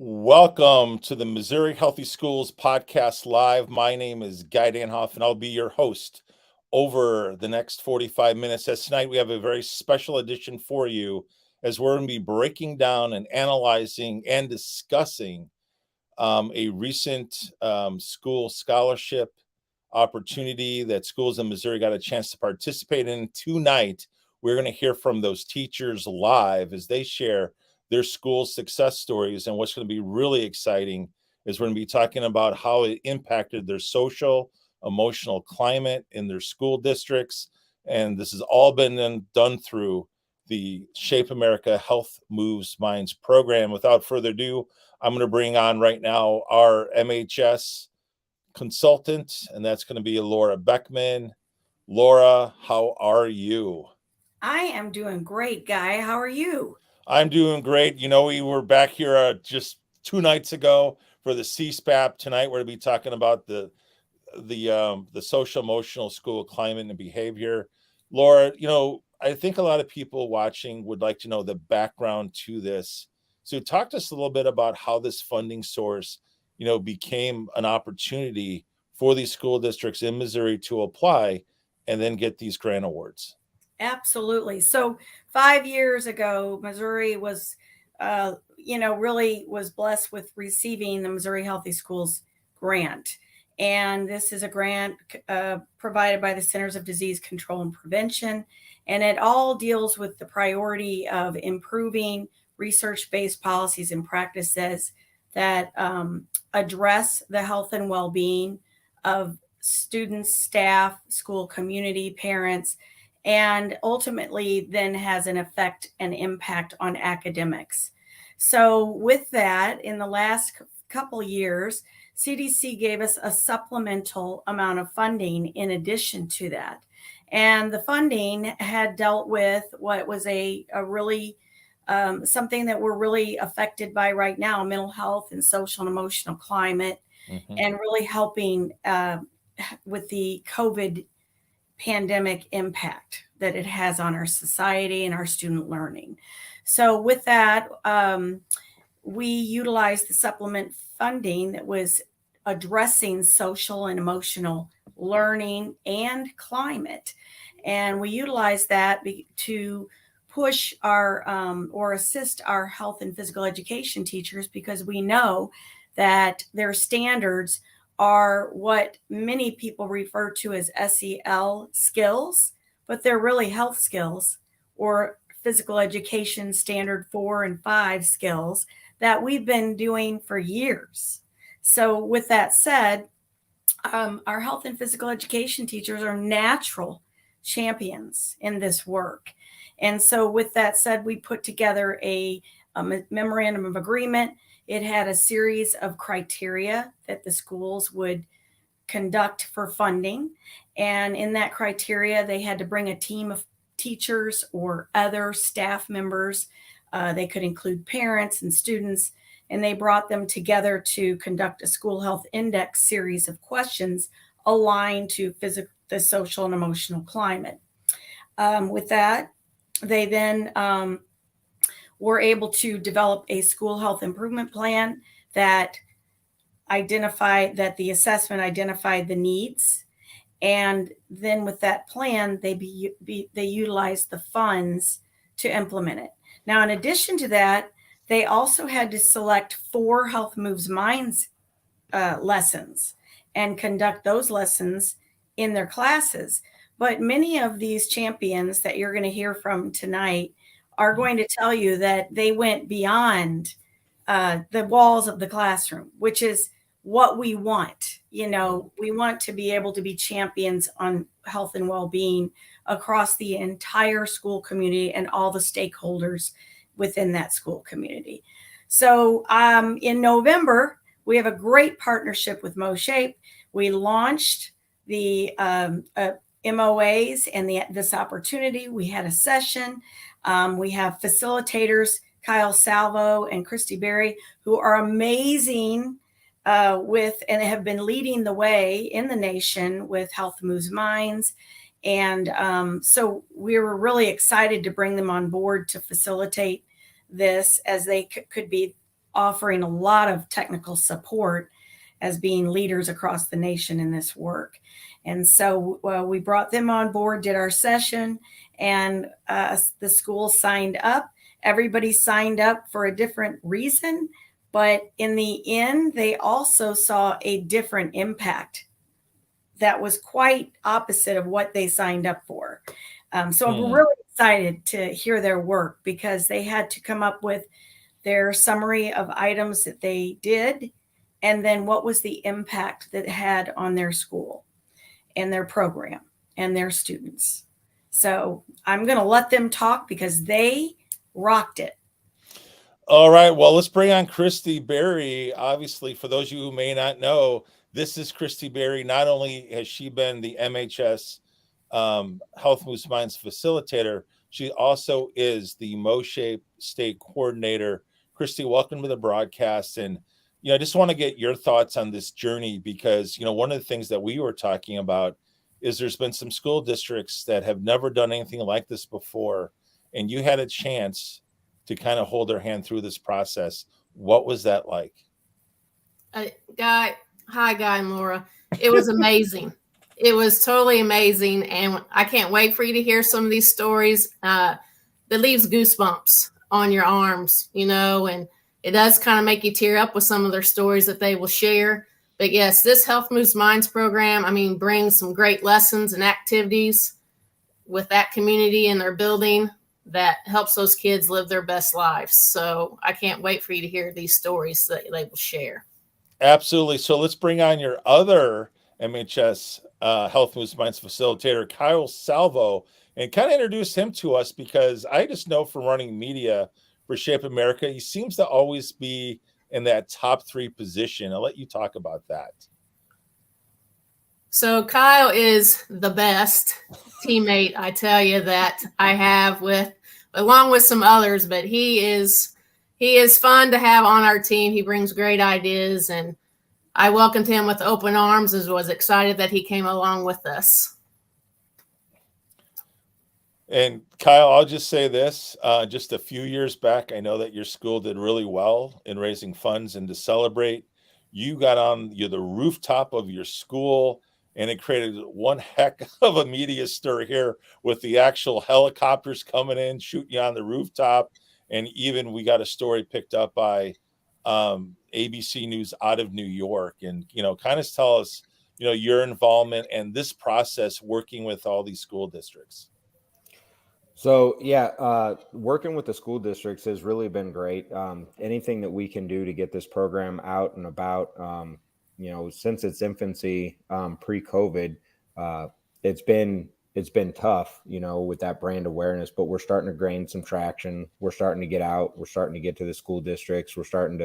Welcome to the Missouri Healthy Schools Podcast Live. My name is Guy Danhoff, and I'll be your host over the next 45 minutes. As tonight, we have a very special edition for you as we're going to be breaking down and analyzing and discussing a recent school scholarship opportunity that schools in Missouri got a chance to participate in. Tonight, we're going to hear from those teachers live as they share their school success stories. And what's going to be really exciting is we're going to be talking about how it impacted their social, emotional climate in their school districts. And this has all been done through the Shape America Health Moves Minds program. Without further ado, I'm going to bring on right now our MHS consultant, and that's going to be Laura Beckman. Laura, how are you? I am doing great, Guy. How are you? I'm doing great. You know, we were back here just 2 nights ago for the CSPAP. Tonight, we're going to be talking about the social emotional school climate and behavior. Laura, you know, I think a lot of people watching would like to know the background to this. So talk to us a little bit about how this funding source, you know, became an opportunity for these school districts in Missouri to apply and then get these grant awards. Absolutely. So 5 years ago, Missouri was, really was blessed with receiving the Missouri Healthy Schools grant. And this is a grant provided by the Centers of Disease Control and Prevention. And it all deals with the priority of improving research-based policies and practices that address the health and well-being of students, staff, school community, parents, and ultimately then has an effect and impact on academics. So with that, in the last couple years, CDC gave us a supplemental amount of funding in addition to that. And the funding had dealt with what was a really something that we're really affected by right now, mental health and social and emotional climate, and really helping with the COVID pandemic impact that it has on our society and our student learning. So with that, we utilized the supplement funding that was addressing social and emotional learning and climate. And we utilized that to push our or assist our health and physical education teachers, because we know that their standards are what many people refer to as SEL skills, but they're really health skills or physical education standard 4 and 5 skills that we've been doing for years. So with that said, our health and physical education teachers are natural champions in this work. And so with that said, we put together a memorandum of agreement. It had a series of criteria that the schools would conduct for funding. And in that criteria, they had to bring a team of teachers or other staff members. They could include parents and students, and they brought them together to conduct a school health index series of questions aligned to the social and emotional climate. With that, they then were able to develop a school health improvement plan that the assessment identified the needs. And then with that plan, they utilized the funds to implement it. Now, in addition to that, they also had to select 4 Health Moves Minds lessons and conduct those lessons in their classes. But many of these champions that you're going to hear from tonight are going to tell you that they went beyond the walls of the classroom, which is what we want. You know, we want to be able to be champions on health and well-being across the entire school community and all the stakeholders within that school community. So in November, we have a great partnership with MoShape. We launched the MOAs and this opportunity. We had a session. We have facilitators, Kyle Salvo and Kristi Bieri, who are amazing and have been leading the way in the nation with Health Moves Minds. And so we were really excited to bring them on board to facilitate this, as they could be offering a lot of technical support as being leaders across the nation in this work. And so we brought them on board, did our session, and the school signed up. Everybody signed up for a different reason, but in the end, they also saw a different impact that was quite opposite of what they signed up for. So I'm really excited to hear their work, because they had to come up with their summary of items that they did, and then what was the impact that it had on their school and their program and their students. So I'm going to let them talk, because they rocked it. All right. Well, let's bring on Kristi Bieri. Obviously, for those of you who may not know, this is Kristi Bieri. Not only has she been the MHS Health Moves Minds facilitator, she also is the MoShape State coordinator. Kristi, welcome to the broadcast. And, I just want to get your thoughts on this journey, because, one of the things that we were talking about is there's been some school districts that have never done anything like this before. And you had a chance to kind of hold their hand through this process. What was that like? Guy and Laura. It was amazing. It was totally amazing. And I can't wait for you to hear some of these stories. That leaves goosebumps on your arms, and it does kind of make you tear up with some of their stories that they will share. But yes, this Health Moves Minds program, brings some great lessons and activities with that community in their building that helps those kids live their best lives. So I can't wait for you to hear these stories that they will share. Absolutely. So let's bring on your other MHS Health Moves Minds facilitator, Kyle Salvo, and kind of introduce him to us, because I just know from running media for Shape America, he seems to always be in that top 3 position. I'll let you talk about that. So Kyle is the best teammate, I tell you, that I have along with some others, but he is fun to have on our team. He brings great ideas, and I welcomed him with open arms and was excited that he came along with us. And Kyle, I'll just say this, just a few years back, I know that your school did really well in raising funds, and to celebrate, you got on the rooftop of your school, and it created one heck of a media stir here with the actual helicopters coming in, shooting you on the rooftop. And even we got a story picked up by ABC News out of New York. And, kind of tell us, your involvement and this process working with all these school districts. So, working with the school districts has really been great. Anything that we can do to get this program out and about, since its infancy, pre-COVID, it's been tough, with that brand awareness, but we're starting to gain some traction. We're starting to get out. We're starting to get to the school districts. We're starting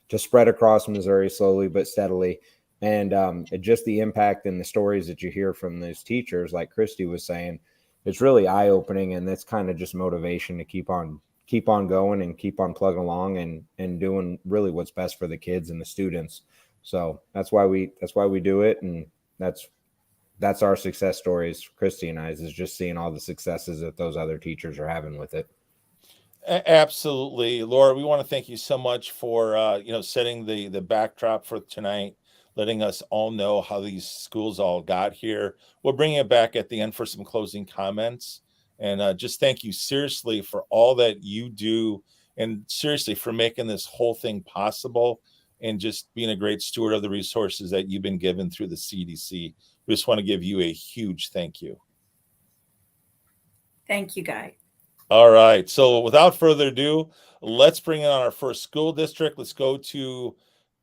to spread across Missouri slowly but steadily. And just the impact and the stories that you hear from those teachers, like Kristi was saying, it's really eye-opening, and that's kind of just motivation to keep on going and keep on plugging along and doing really what's best for the kids and the students. So that's why we do it, and that's our success stories, Kristi and I's, is just seeing all the successes that those other teachers are having with it. Absolutely, Laura. We want to thank you so much for setting the backdrop for tonight, letting us all know how these schools all got here. We'll bring it back at the end for some closing comments. And just thank you seriously for all that you do, and seriously for making this whole thing possible, and just being a great steward of the resources that you've been given through the CDC. We just want to give you a huge thank you. Thank you, Guy. All right. So without further ado, let's bring in our first school district. Let's go to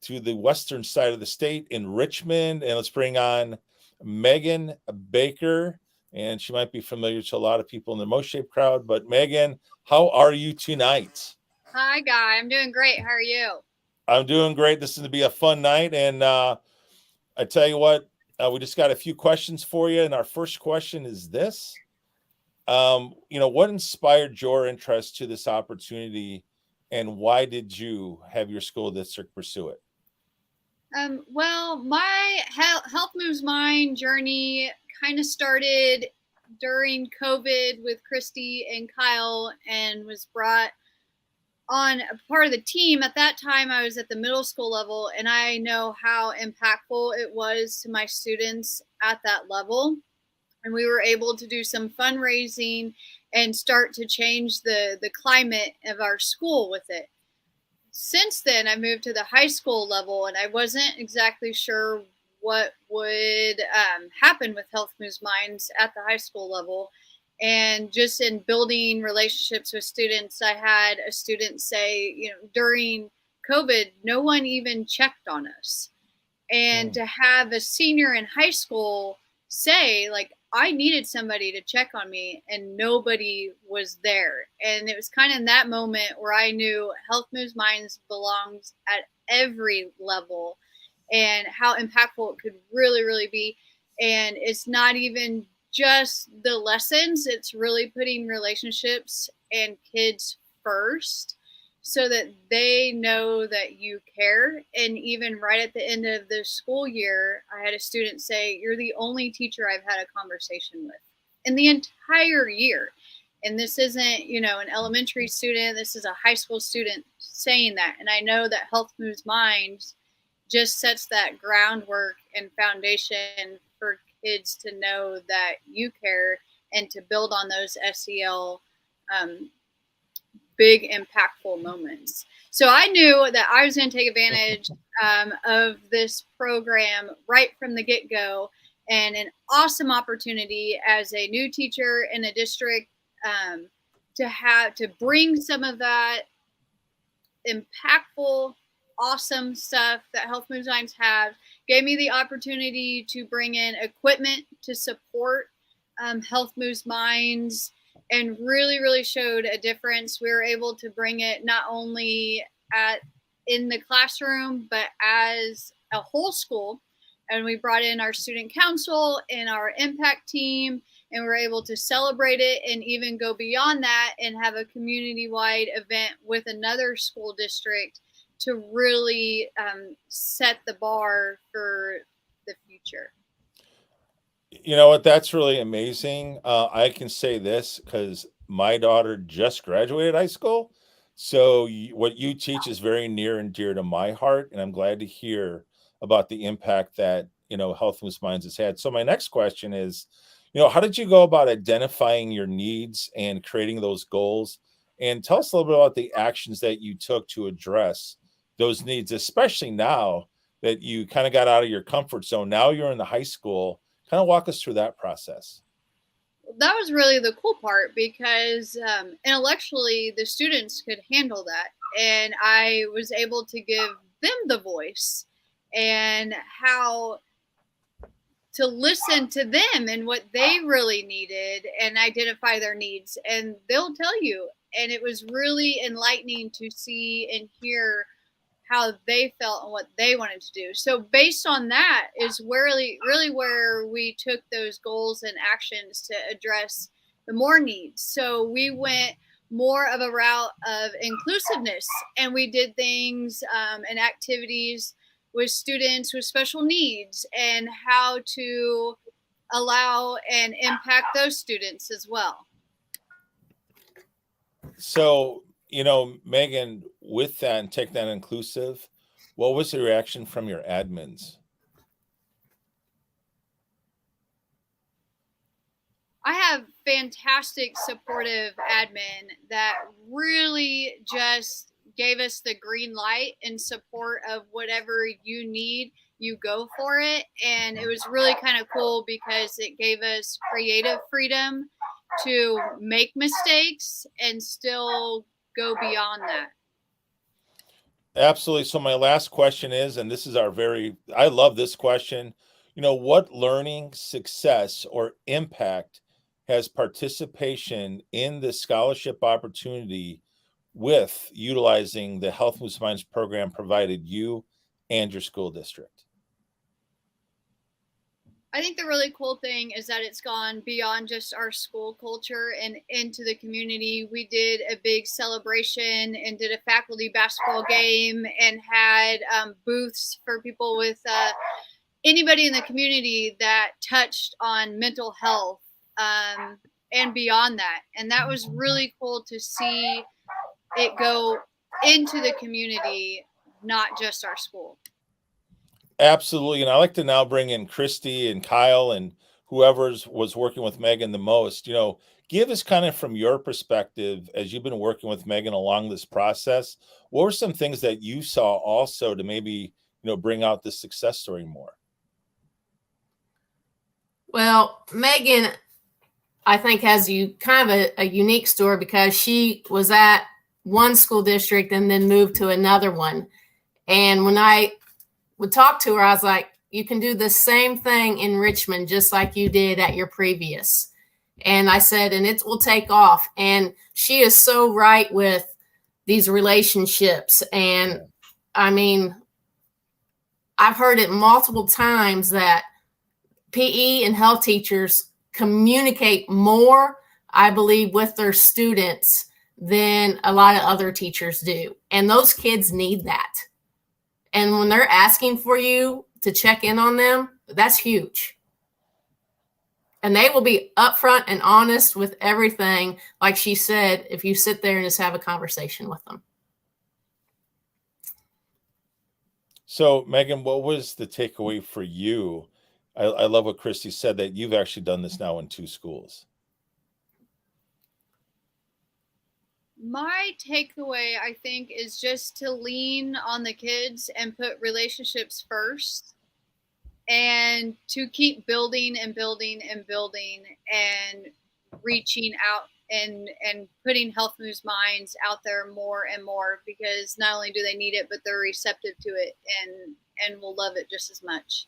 the western side of the state in Richmond, and let's bring on Megan Baker. And she might be familiar to a lot of people in the MoShape crowd. But Megan, how are you tonight? Hi, Guy. I'm doing great. How are you? I'm doing great. This is going to be a fun night. And I tell you what, we just got a few questions for you. And our first question is this. What inspired your interest to this opportunity, and why did you have your school district pursue it? Well, my Health Moves Mind journey kind of started during COVID with Kristi and Kyle, and was brought on a part of the team. At that time, I was at the middle school level, and I know how impactful it was to my students at that level. And we were able to do some fundraising and start to change the climate of our school with it. Since then, I moved to the high school level, and I wasn't exactly sure what would happen with Health Moves Minds at the high school level. And just in building relationships with students, I had a student say, during COVID, no one even checked on us. And to have a senior in high school say, like, I needed somebody to check on me and nobody was there. And it was kind of in that moment where I knew Health Moves Minds belongs at every level and how impactful it could really, really be. And it's not even just the lessons, it's really putting relationships and kids first so that they know that you care. And even right at the end of the school year, I had a student say, "You're the only teacher I've had a conversation with in the entire year." And this isn't, an elementary student, this is a high school student saying that. And I know that Health Moves Minds just sets that groundwork and foundation for kids to know that you care and to build on those SEL big impactful moments. So I knew that I was going to take advantage of this program right from the get-go, and an awesome opportunity as a new teacher in a district to bring some of that impactful, awesome stuff that Health Moves Minds have. Gave me the opportunity to bring in equipment to support Health Moves Minds, and really, really showed a difference. We were able to bring it not only in the classroom, but as a whole school. And we brought in our student council and our impact team, and we're able to celebrate it and even go beyond that and have a community-wide event with another school district to really set the bar for the future. You know what? That's really amazing. I can say this because my daughter just graduated high school. So what you teach is very near and dear to my heart. And I'm glad to hear about the impact that, Health Moves Minds has had. So my next question is, how did you go about identifying your needs and creating those goals? And tell us a little bit about the actions that you took to address those needs, especially now that you kind of got out of your comfort zone. Now you're in the high school. Kind of walk us through that process. That was really the cool part, because intellectually the students could handle that, and I was able to give them the voice and how to listen to them and what they really needed and identify their needs, and they'll tell you. And it was really enlightening to see and hear how they felt and what they wanted to do. So based on that is really where we took those goals and actions to address the more needs. So we went more of a route of inclusiveness, and we did things and activities with students with special needs and how to allow and impact those students as well. So, Megan, with that and take that inclusive, what was the reaction from your admins? I have fantastic supportive admin that really just gave us the green light in support of whatever you need, you go for it. And it was really kind of cool because it gave us creative freedom to make mistakes and still go beyond that. Absolutely. So my last question is, and this is I love this question, what learning success or impact has participation in the scholarship opportunity with utilizing the Health Moves Minds program provided you and your school district? I think the really cool thing is that it's gone beyond just our school culture and into the community. We did a big celebration and did a faculty basketball game and had booths for people with anybody in the community that touched on mental health and beyond that. And that was really cool to see it go into the community, not just our school. Absolutely. And I like to now bring in Kristi and Kyle and whoever's was working with Megan the most. Give us kind of from your perspective, as you've been working with Megan along this process, what were some things that you saw also to maybe, bring out the success story more? Well, Megan, I think, has kind of a unique story because she was at one school district and then moved to another one. And when I would talk to her, I was like, you can do the same thing in Richmond, just like you did at your previous. And I said, and it will take off. And she is so right with these relationships. And I mean, I've heard it multiple times that PE and health teachers communicate more, I believe, with their students than a lot of other teachers do. And those kids need that. And when they're asking for you to check in on them, that's huge. And they will be upfront and honest with everything, like she said, if you sit there and just have a conversation with them. So, Megan, what was the takeaway for you? I love what Kristi said, that you've actually done this now in 2 schools. My takeaway, I think, is just to lean on the kids and put relationships first, and to keep building and building and building and reaching out and putting Health Moves Minds out there more and more, because not only do they need it, but they're receptive to it and will love it just as much.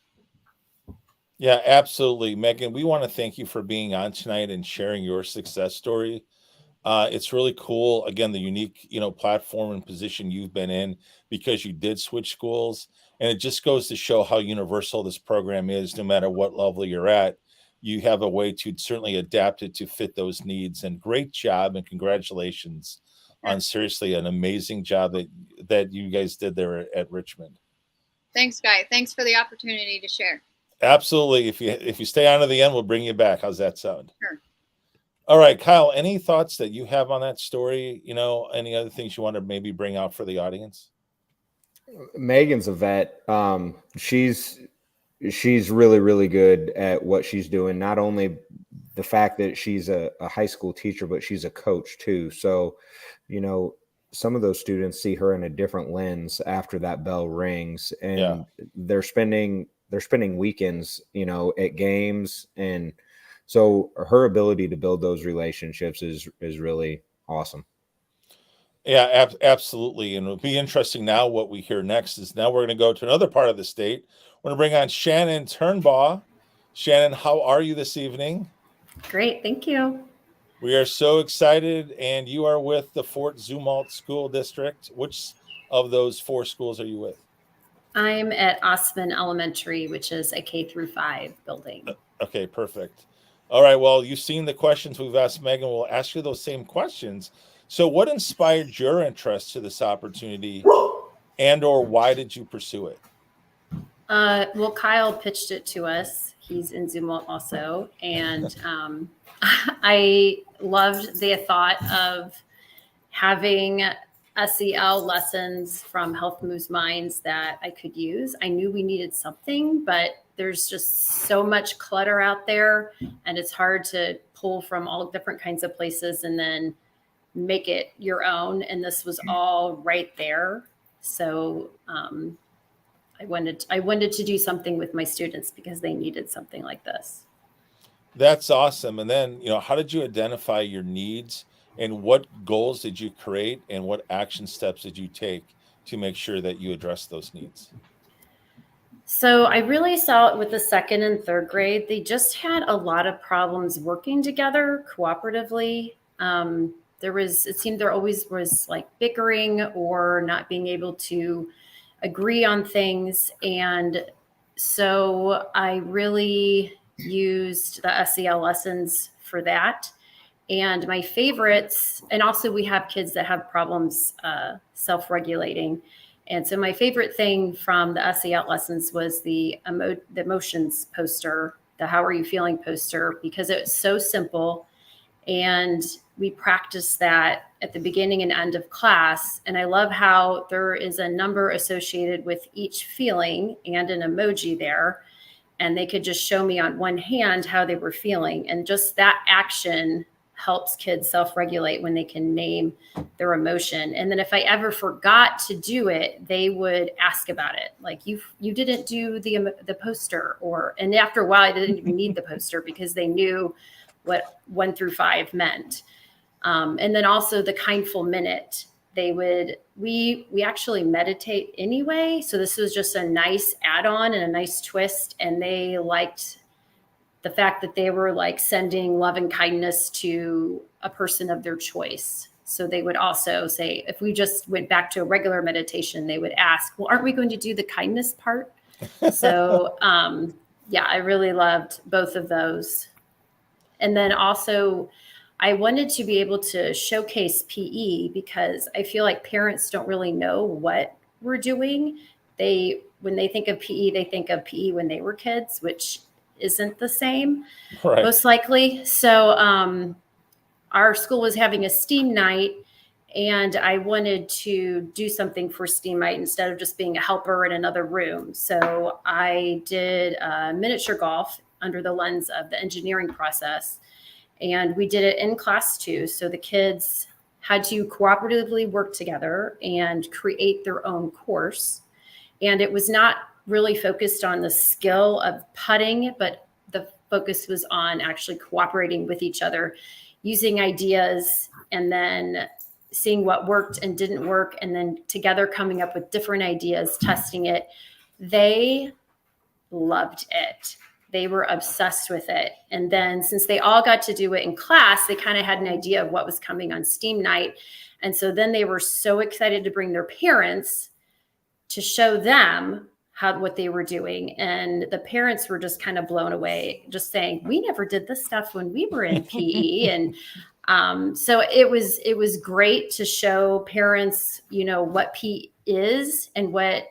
Yeah, absolutely. Megan, we want to thank you for being on tonight and sharing your success story. It's really cool. Again, the unique, platform and position you've been in because you did switch schools. And it just goes to show how universal this program is, no matter what level you're at. You have a way to certainly adapt it to fit those needs. And great job and congratulations on seriously an amazing job that you guys did there at Richmond. Thanks, Guy. Thanks for the opportunity to share. Absolutely. If you stay on to the end, we'll bring you back. How's that sound? Sure. All right, Kyle, any thoughts that you have on that story? Any other things you want to maybe bring out for the audience? Megan's a vet. She's really, really good at what she's doing. Not only the fact that she's a high school teacher, but she's a coach too. So, some of those students see her in a different lens after that bell rings, and they're spending weekends, at games. And so her ability to build those relationships is really awesome. Yeah, absolutely. And it'll be interesting now. What we hear next is now we're going to go to another part of the state. We're going to bring on Shannon Turnbaugh. Shannon, how are you this evening? Great, thank you. We are so excited. And you are with the Fort Zumwalt School District. Which of those 4 schools are you with? I'm at Osman Elementary, which is a K-5 building. Okay, perfect. All right. Well, you've seen the questions we've asked Megan. We'll ask you those same questions. So what inspired your interest to this opportunity, and or why did you pursue it? Well, Kyle pitched it to us. He's in Zumwalt also. And I loved the thought of having SEL lessons from Health Moves Minds that I could use. I knew we needed something, but there's just so much clutter out there, and it's hard to pull from all different kinds of places and then make it your own. And this was all right there. So I wanted to do something with my students because they needed something like this. That's awesome. And then, how did you identify your needs, and what goals did you create, and what action steps did you take to make sure that you address those needs? So I really saw it with the 2nd and 3rd grade. They just had a lot of problems working together cooperatively. It seemed there always was like bickering or not being able to agree on things. And so I really used the SEL lessons for that. And my favorites, and also we have kids that have problems self-regulating. And so my favorite thing from the SEL lessons was the emotions poster, the how are you feeling poster, because it's so simple And we practice that at the beginning and end of class. And I love how there is a number associated with each feeling and an emoji there. And they could just show me on one hand how they were feeling. And just that action helps kids self-regulate when they can name their emotion. And then if I ever forgot to do it, they would ask about it. Like, you didn't do the poster, and after a while I didn't even need the poster because they knew what 1 through 5 meant. And then also the kindful minute, we actually meditate anyway. So this was just a nice add-on and a nice twist. And they liked the fact that they were like sending love and kindness to a person of their choice. So they would also say, if we just went back to a regular meditation, they would ask, well, aren't we going to do the kindness part? So yeah, I really loved both of those. And then also I wanted to be able to showcase PE because I feel like parents don't really know what we're doing. When they think of PE, they think of PE when they were kids, which isn't the same, right, most likely. So our school was having a STEAM night, and I wanted to do something for STEAM night instead of just being a helper in another room. So I did miniature golf under the lens of the engineering process. And we did it in class too. So the kids had to cooperatively work together and create their own course. And it was not really focused on the skill of putting, but the focus was on actually cooperating with each other, using ideas, and then seeing what worked and didn't work, and then together coming up with different ideas, testing it. They loved it. They were obsessed with it. And then since they all got to do it in class, they kind of had an idea of what was coming on STEAM night. And so then they were so excited to bring their parents to show them what they were doing. And the parents were just kind of blown away, just saying, we never did this stuff when we were in PE. And so it was great to show parents, what PE is and what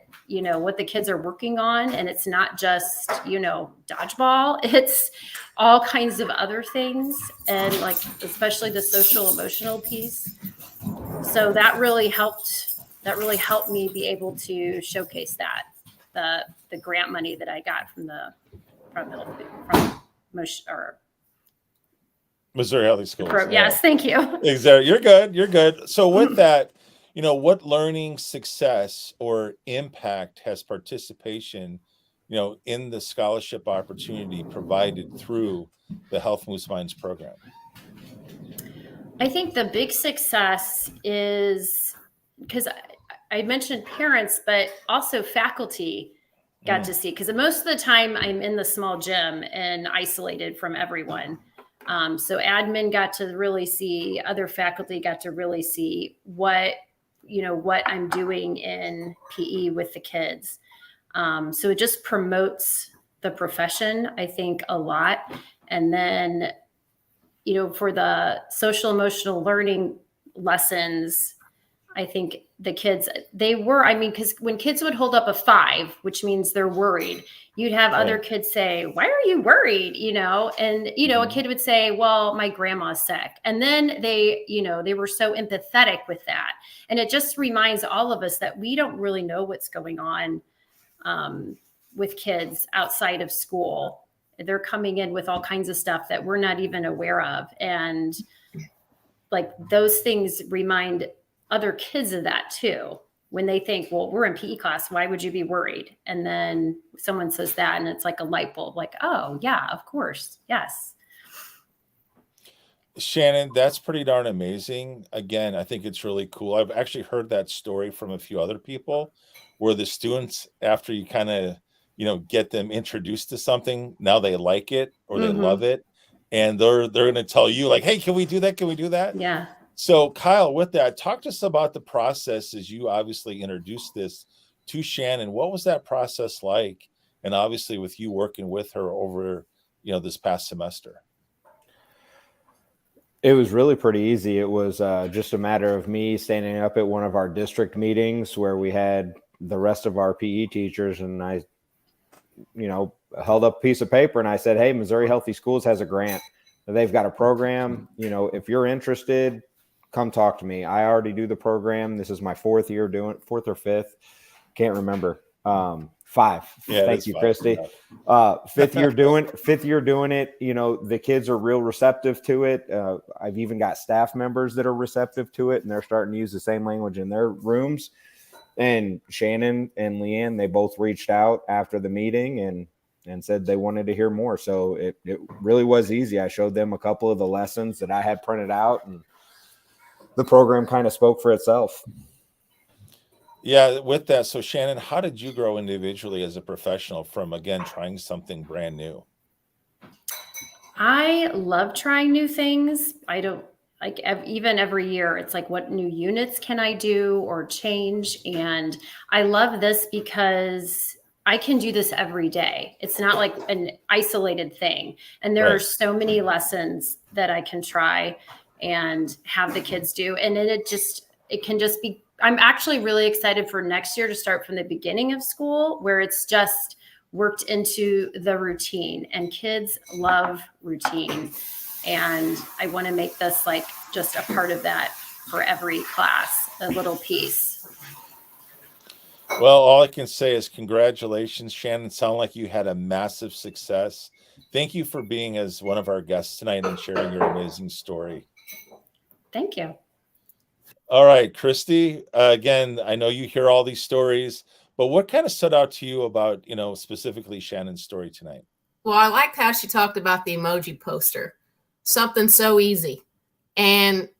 the kids are working on. And it's not just, dodgeball, it's all kinds of other things. And like, especially the social emotional piece. So that really helped me be able to showcase that, the grant money that I got from Missouri Healthy Schools. Yes, thank you. Exactly. You're good. So with that, what learning success or impact has participation, in the scholarship opportunity provided through the Health Moves Minds program? I think the big success is because I mentioned parents, but also faculty got to see, because most of the time I'm in the small gym and isolated from everyone. So admin got to really see, other faculty got to really see what I'm doing in PE with the kids. So it just promotes the profession, I think, a lot. And then, for the social emotional learning lessons, I think the kids, because when kids would hold up a 5, which means they're worried, you'd have other kids say, why are you worried? And, a kid would say, well, my grandma's sick. And then they were so empathetic with that. And it just reminds all of us that we don't really know what's going on with kids outside of school. They're coming in with all kinds of stuff that we're not even aware of. And like those things remind other kids of that too. When they think, well, we're in PE class, why would you be worried? And then someone says that, and it's like a light bulb, like, oh yeah, of course. Yes. Shannon, that's pretty darn amazing. Again, I think it's really cool. I've actually heard that story from a few other people where the students, after you kind of, get them introduced to something, now they like it or they love it. And they're going to tell you like, hey, can we do that? Can we do that? Yeah. So Kyle, with that, talk to us about the process as you obviously introduced this to Shannon. What was that process like? And obviously with you working with her over, this past semester. It was really pretty easy. It was just a matter of me standing up at one of our district meetings where we had the rest of our PE teachers, and I, held up a piece of paper and I said, hey, Missouri Healthy Schools has a grant They've got a program. If you're interested, come talk to me. I already do the program. This is my fourth or fifth. Can't remember. 5. Yeah, Thank you, 5. Kristi. Fifth year doing it. The kids are real receptive to it. I've even got staff members that are receptive to it, and they're starting to use the same language in their rooms. And Shannon and Leanne, they both reached out after the meeting and said they wanted to hear more. So it really was easy. I showed them a couple of the lessons that I had printed out, and the program kind of spoke for itself. Yeah, with that. So Shannon, how did you grow individually as a professional from, again, trying something brand new? I love trying new things. I don't like even every year, it's like, what new units can I do or change? And I love this because I can do this every day. It's not like an isolated thing. And there are so many lessons that I can try and have the kids do. And then it can just be, I'm actually really excited for next year to start from the beginning of school, where it's just worked into the routine, and kids love routine. And I want to make this like just a part of that for every class, a little piece. Well, all I can say is congratulations, Shannon. Sound like you had a massive success. Thank you for being as one of our guests tonight and sharing your amazing story. Thank you. All right, Kristi, again, I know you hear all these stories, but what kind of stood out to you about, specifically Shannon's story tonight? Well, I liked how she talked about the emoji poster, something so easy. And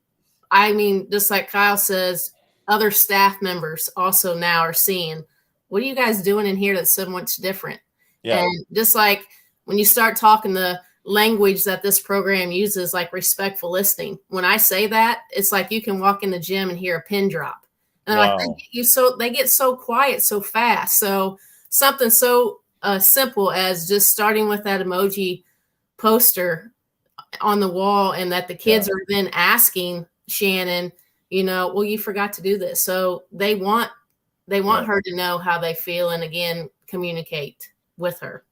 I mean, just like Kyle says, other staff members also now are seeing, what are you guys doing in here that's so much different? Yeah. And just like when you start talking the language that this program uses, like respectful listening, when I say that, it's like you can walk in the gym and hear a pin drop. And wow. They get so quiet so fast. So something so simple as just starting with that emoji poster on the wall, and that the kids are then asking Shannon, well, you forgot to do this. So they want her to know how they feel, and again, communicate with her.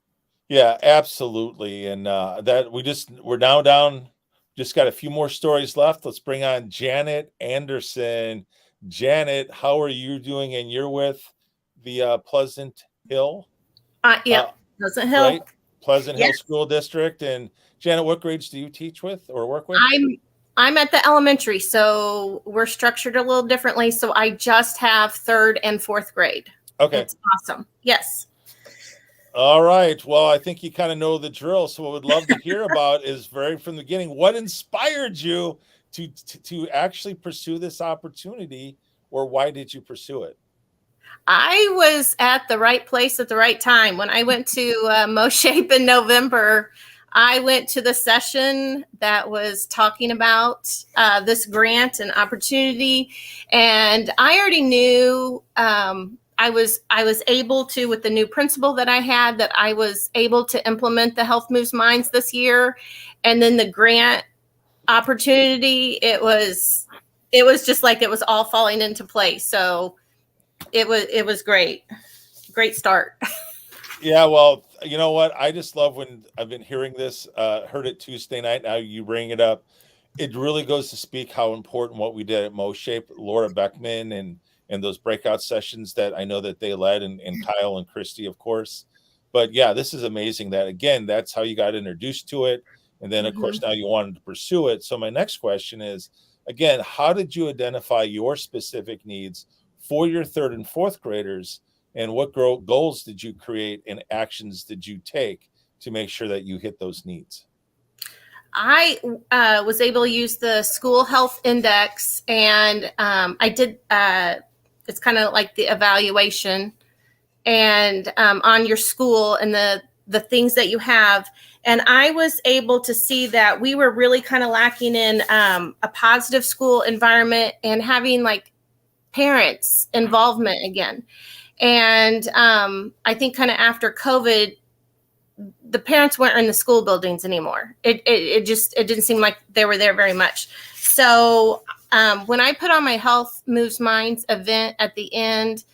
Yeah, absolutely. And we're now down, just got a few more stories left. Let's bring on Janet Anderson. Janet, how are you doing? And you're with the Pleasant Hill? Pleasant Hill. Right? Pleasant Hill School District. And Janet, what grades do you teach with or work with? I'm at the elementary, so we're structured a little differently. So I just have 3rd and 4th grade. Okay. It's awesome. Yes. All right. Well, I think you kind of know the drill. So what we'd love to hear about is from the beginning, what inspired you to actually pursue this opportunity, or why did you pursue it? I was at the right place at the right time. When I went to MoShape in November, I went to the session that was talking about this grant and opportunity. And I already knew I was able to, with the new principal that I had, that I was able to implement the Health Moves Minds this year. And then the grant opportunity, it was just like it was all falling into place. So it was great start. Yeah, well, you know what? I just love when I've been hearing this, heard it Tuesday night. Now you bring it up. It really goes to speak how important what we did at MoShape, Laura Beckman, and those breakout sessions that I know that they led, and Kyle and Kristi, of course. But yeah, this is amazing that, again, that's how you got introduced to it. And then, of course, now you wanted to pursue it. So my next question is, again, how did you identify your specific needs for your 3rd and 4th graders? And what goals did you create and actions did you take to make sure that you hit those needs? I was able to use the school health index, and I did, it's kind of like the evaluation and on your school and the things that you have. And I was able to see that we were really kind of lacking in a positive school environment and having like parents' involvement again. And I think kind of after COVID, the parents weren't in the school buildings anymore. It didn't seem like they were there very much. So when I put on my Health Moves Minds event at the end,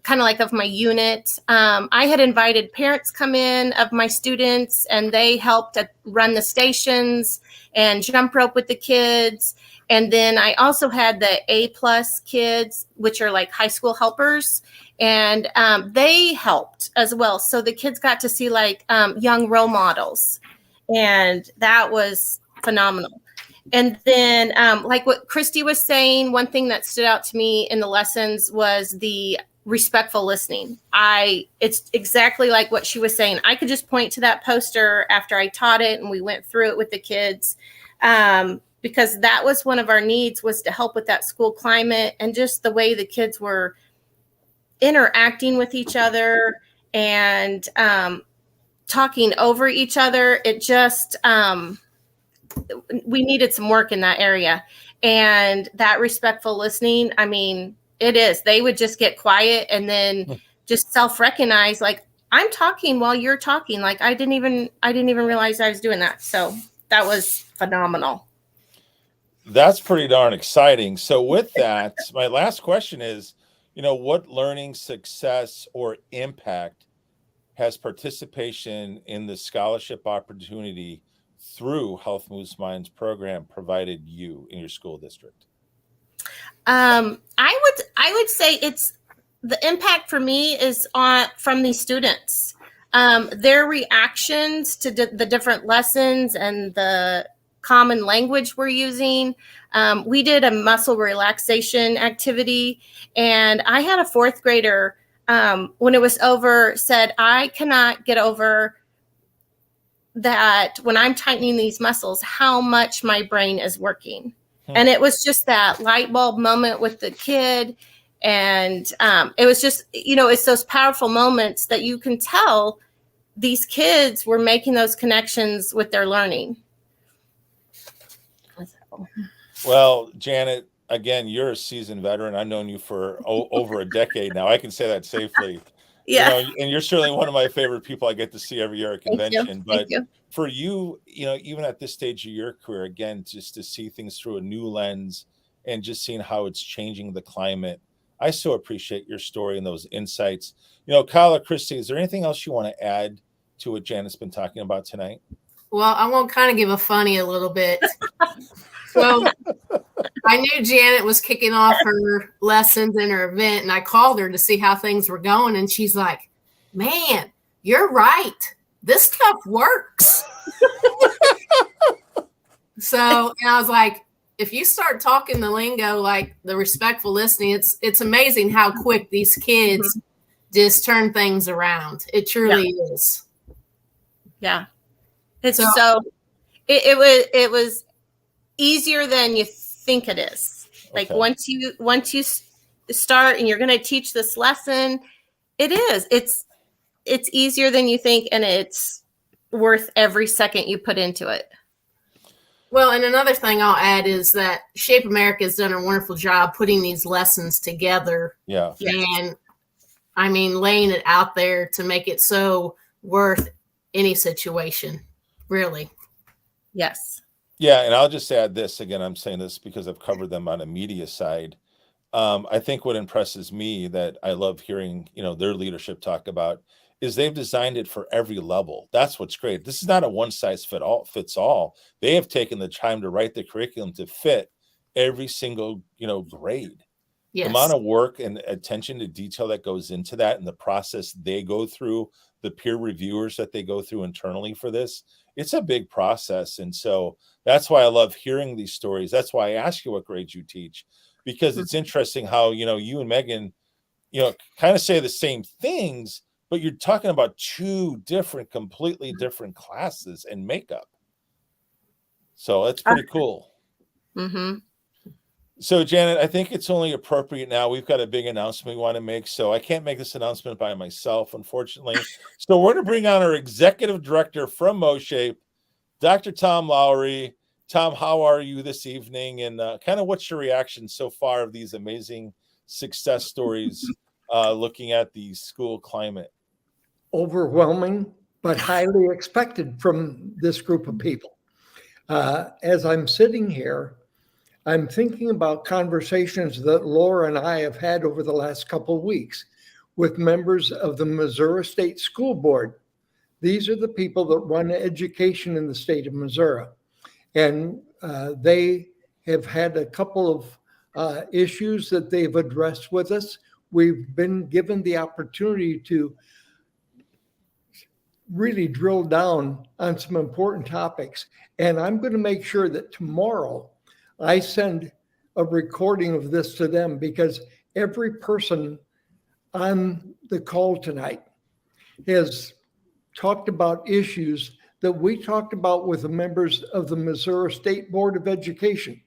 kind of like of my unit. I had invited parents come in of my students, and they helped run the stations and jump rope with the kids. And then I also had the A+ kids, which are like high school helpers, and they helped as well. So the kids got to see like young role models, and that was phenomenal. And then like what Kristi was saying, one thing that stood out to me in the lessons was the respectful listening. It's exactly like what she was saying. I could just point to that poster after I taught it and we went through it with the kids, because that was one of our needs, was to help with that school climate and just the way the kids were interacting with each other and talking over each other. It just, we needed some work in that area. And that respectful listening, I mean, it is. They would just get quiet and then just self-recognize, like, I'm talking while you're talking. Like, I didn't even realize I was doing that. So that was phenomenal. That's pretty darn exciting. So with that, my last question is, what learning success or impact has participation in the scholarship opportunity through Health Moves Minds program provided you in your school district? I would say it's the impact for me is from these students, their reactions to the different lessons and the common language we're using. We did a muscle relaxation activity, and I had a 4th grader, when it was over, said, I cannot get over that when I'm tightening these muscles, how much my brain is working. And it was just that light bulb moment with the kid. And it was just, it's those powerful moments that you can tell these kids were making those connections with their learning. Well, Janet, again, you're a seasoned veteran. I've known you for over a decade now. I can say that safely. Yeah. And you're certainly one of my favorite people I get to see every year at convention. But for you, even at this stage of your career, again, just to see things through a new lens and just seeing how it's changing the climate, I so appreciate your story and those insights. Kyle or Kristi, is there anything else you want to add to what Janet's been talking about tonight? Well, I want to kind of give a funny a little bit. So I knew Janet was kicking off her lessons in her event, and I called her to see how things were going. And she's like, man, you're right. This stuff works. So, and I was like, if you start talking the lingo, like the respectful listening, it's amazing how quick these kids just turn things around. It truly is. Yeah. It's it was easier than you think it is. Like once you start and you're going to teach this lesson, it's easier than you think, and it's worth every second you put into it. Well, and another thing I'll add is that Shape America has done a wonderful job putting these lessons together. Yeah. And I mean, laying it out there to make it so worth any situation, really. Yes. Yeah. And I'll just add this again. I'm saying this because I've covered them on a media side. I think what impresses me that I love hearing, their leadership talk about is they've designed it for every level. That's what's great. This is not a one size fits all. They have taken the time to write the curriculum to fit every single, grade. Yes. The amount of work and attention to detail that goes into that and the process they go through, the peer reviewers that they go through internally for this, it's a big process. And so that's why I love hearing these stories. That's why I ask you what grades you teach, because it's interesting how, you and Megan, kind of say the same things, but you're talking about two completely different classes and makeup. So that's pretty cool. Mm-hmm. So, Janet, I think it's only appropriate now. We've got a big announcement we want to make, so I can't make this announcement by myself, unfortunately. So we're going to bring on our executive director from MoShape, Dr. Tom Lowry. Tom, how are you this evening? And kind of what's your reaction so far of these amazing success stories looking at the school climate? Overwhelming, but highly expected from this group of people. As I'm sitting here, I'm thinking about conversations that Laura and I have had over the last couple of weeks. with members of the Missouri State School Board. These are the people that run education in the state of Missouri. And they have had a couple of issues that they've addressed with us. We've been given the opportunity to really drill down on some important topics. And I'm going to make sure that tomorrow I send a recording of this to them, because every person on the call tonight has talked about issues that we talked about with the members of the Missouri State Board of Education.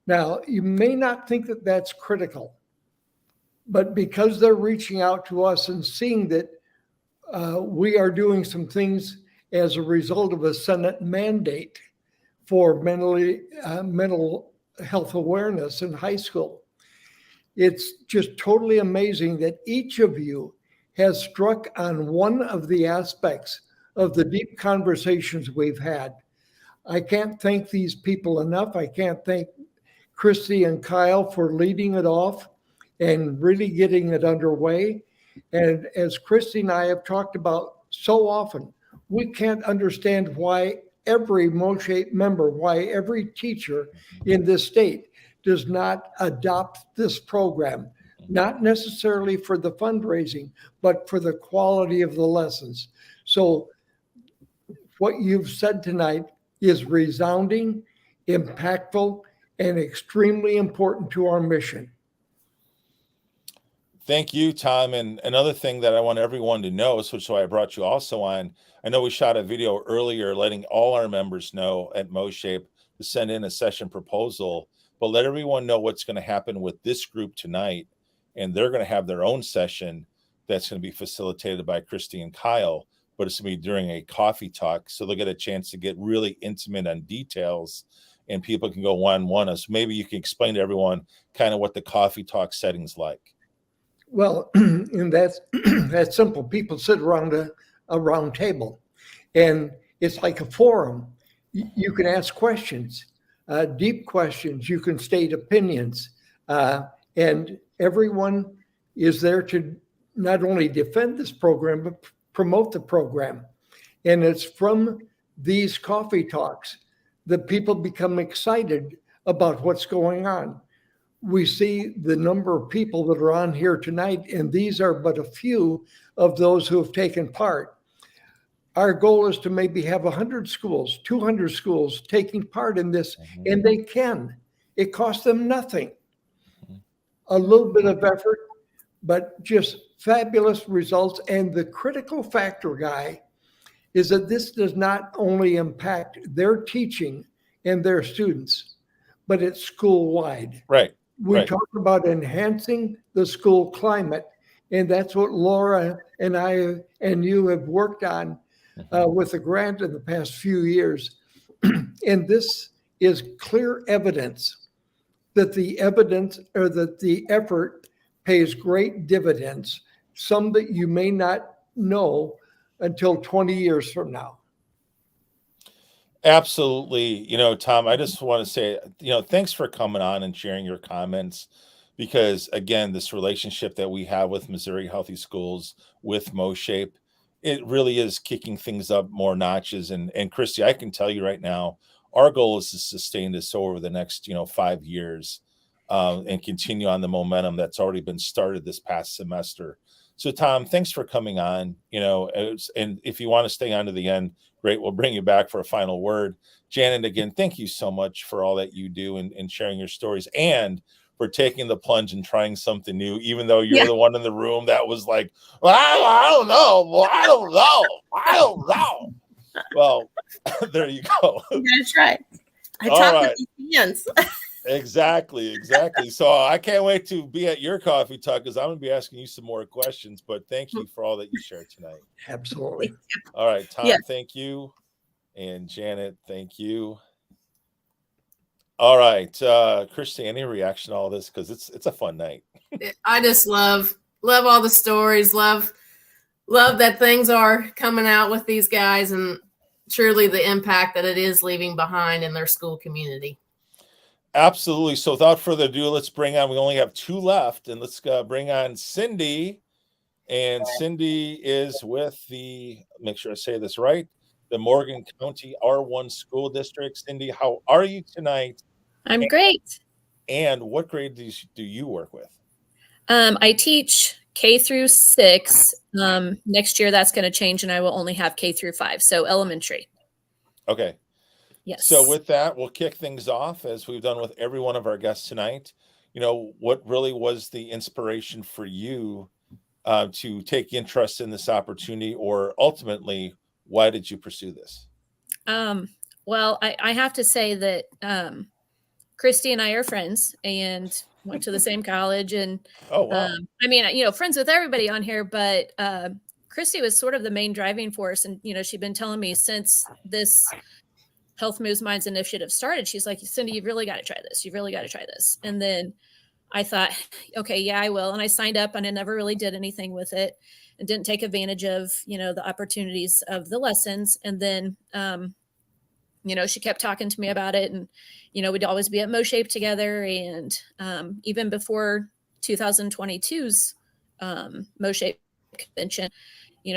Now, you may not think that that's critical, but because they're reaching out to us and seeing that we are doing some things as a result of a Senate mandate for mental health awareness in high school, it's just totally amazing that each of you has struck on one of the aspects of the deep conversations we've had. I can't thank these people enough. I can't thank Kristi and Kyle for leading it off and really getting it underway. And as Kristi and I have talked about so often, we can't understand why every MHS member, why every teacher in this state does not adopt this program, not necessarily for the fundraising, but for the quality of the lessons. So what you've said tonight is resounding, impactful, and extremely important to our mission. Thank you, Tom. And another thing that I want everyone to know, so I brought you also on, I know we shot a video earlier letting all our members know at MoShape to send in a session proposal, but let everyone know what's going to happen with this group tonight. And they're going to have their own session that's going to be facilitated by Kristi and Kyle, but it's going to be during a coffee talk. So they'll get a chance to get really intimate on details and people can go one-on-one. So maybe you can explain to everyone kind of what the coffee talk setting's like. Well, and that's simple. People sit around a round table, and it's like a forum. You can ask questions, deep questions. You can state opinions, and everyone is there to not only defend this program, but promote the program. And it's from these coffee talks that people become excited about what's going on. We see the number of people that are on here tonight, and these are but a few of those who have taken part. Our goal is to maybe have 100 schools, 200 schools taking part in this, and they can. It costs them nothing. A little bit of effort, but just fabulous results. And the critical factor, Guy, is that this does not only impact their teaching and their students, but it's school-wide. Right. We talk about enhancing the school climate, and that's what Laura and I and you have worked on with the grant in the past few years. And this is clear evidence that the effort pays great dividends, some that you may not know until 20 years from now. Absolutely. Tom, I just want to say, thanks for coming on and sharing your comments, because again, this relationship that we have with Missouri Healthy Schools, with MoShape, it really is kicking things up more notches. And Kristi, I can tell you right now, our goal is to sustain this over the next, 5 years and continue on the momentum that's already been started this past semester. So Tom, thanks for coming on, and if you want to stay on to the end, great. We'll bring you back for a final word. Janet, again, thank you so much for all that you do and sharing your stories, and for taking the plunge and trying something new, even though you're the one in the room that was like, I don't know. Well, there you go. That's right. I All talk right. with these hands. Exactly. So I can't wait to be at your coffee talk, because I'm going to be asking you some more questions, but thank you for all that you shared tonight. Absolutely. All right, Tom, Yes. Thank you. And Janet, thank you. All right, Kristi, any reaction to all this? Because it's a fun night. I just love all the stories, love that things are coming out with these guys, and truly the impact that it is leaving behind in their school community. Absolutely. So without further ado, let's bring on, we only have 2 left, and let's bring on Cindy And Cindy is with make sure I say this right, the Morgan County R1 School District. Cindy, how are you tonight? I'm great. And what grade do you work with? I teach K through 6. Next year that's going to change and I will only have K through 5. So elementary. Okay. Yes. So with that, we'll kick things off as we've done with every one of our guests tonight. What really was the inspiration for you to take interest in this opportunity, or ultimately, why did you pursue this? Well, I have to say that Kristi and I are friends and went to the same college. And oh, wow. Friends with everybody on here, but Kristi was sort of the main driving force. And, she'd been telling me since this Health Moves Minds initiative started, she's like, Cindy, you've really got to try this. You've really got to try this. And then I thought, okay, yeah, I will. And I signed up and I never really did anything with it and didn't take advantage of, the opportunities of the lessons. And then, she kept talking to me about it, and, we'd always be at MoShape together. And even before 2022's MoShape convention,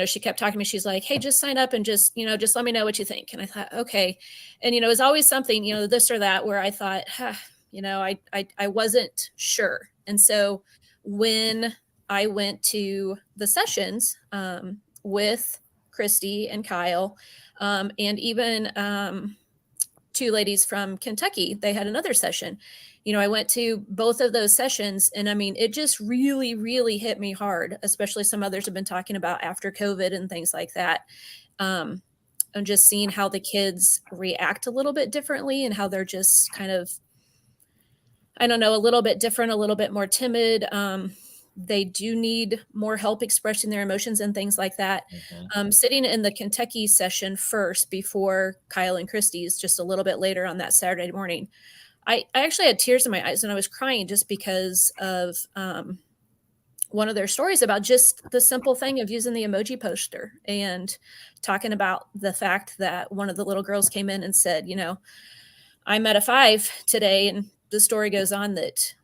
she kept talking to me. She's like, hey, just sign up and just let me know what you think. And I thought, okay. And, it was always something, this or that, where I thought, I wasn't sure. And so when I went to the sessions with Kristi and Kyle, and even 2 ladies from Kentucky, they had another session. I went to both of those sessions, and it just really, really hit me hard, especially some others have been talking about after COVID and things like that. I'm just seeing how the kids react a little bit differently and how they're just kind of, I don't know, a little bit different, a little bit more timid. They do need more help expressing their emotions and things like that. Mm-hmm. Sitting in the Kentucky session first before Kyle and Kristi's, just a little bit later on that Saturday morning, I actually had tears in my eyes and I was crying just because of one of their stories about just the simple thing of using the emoji poster and talking about the fact that one of the little girls came in and said, I'm at a 5 today. And the story goes on that,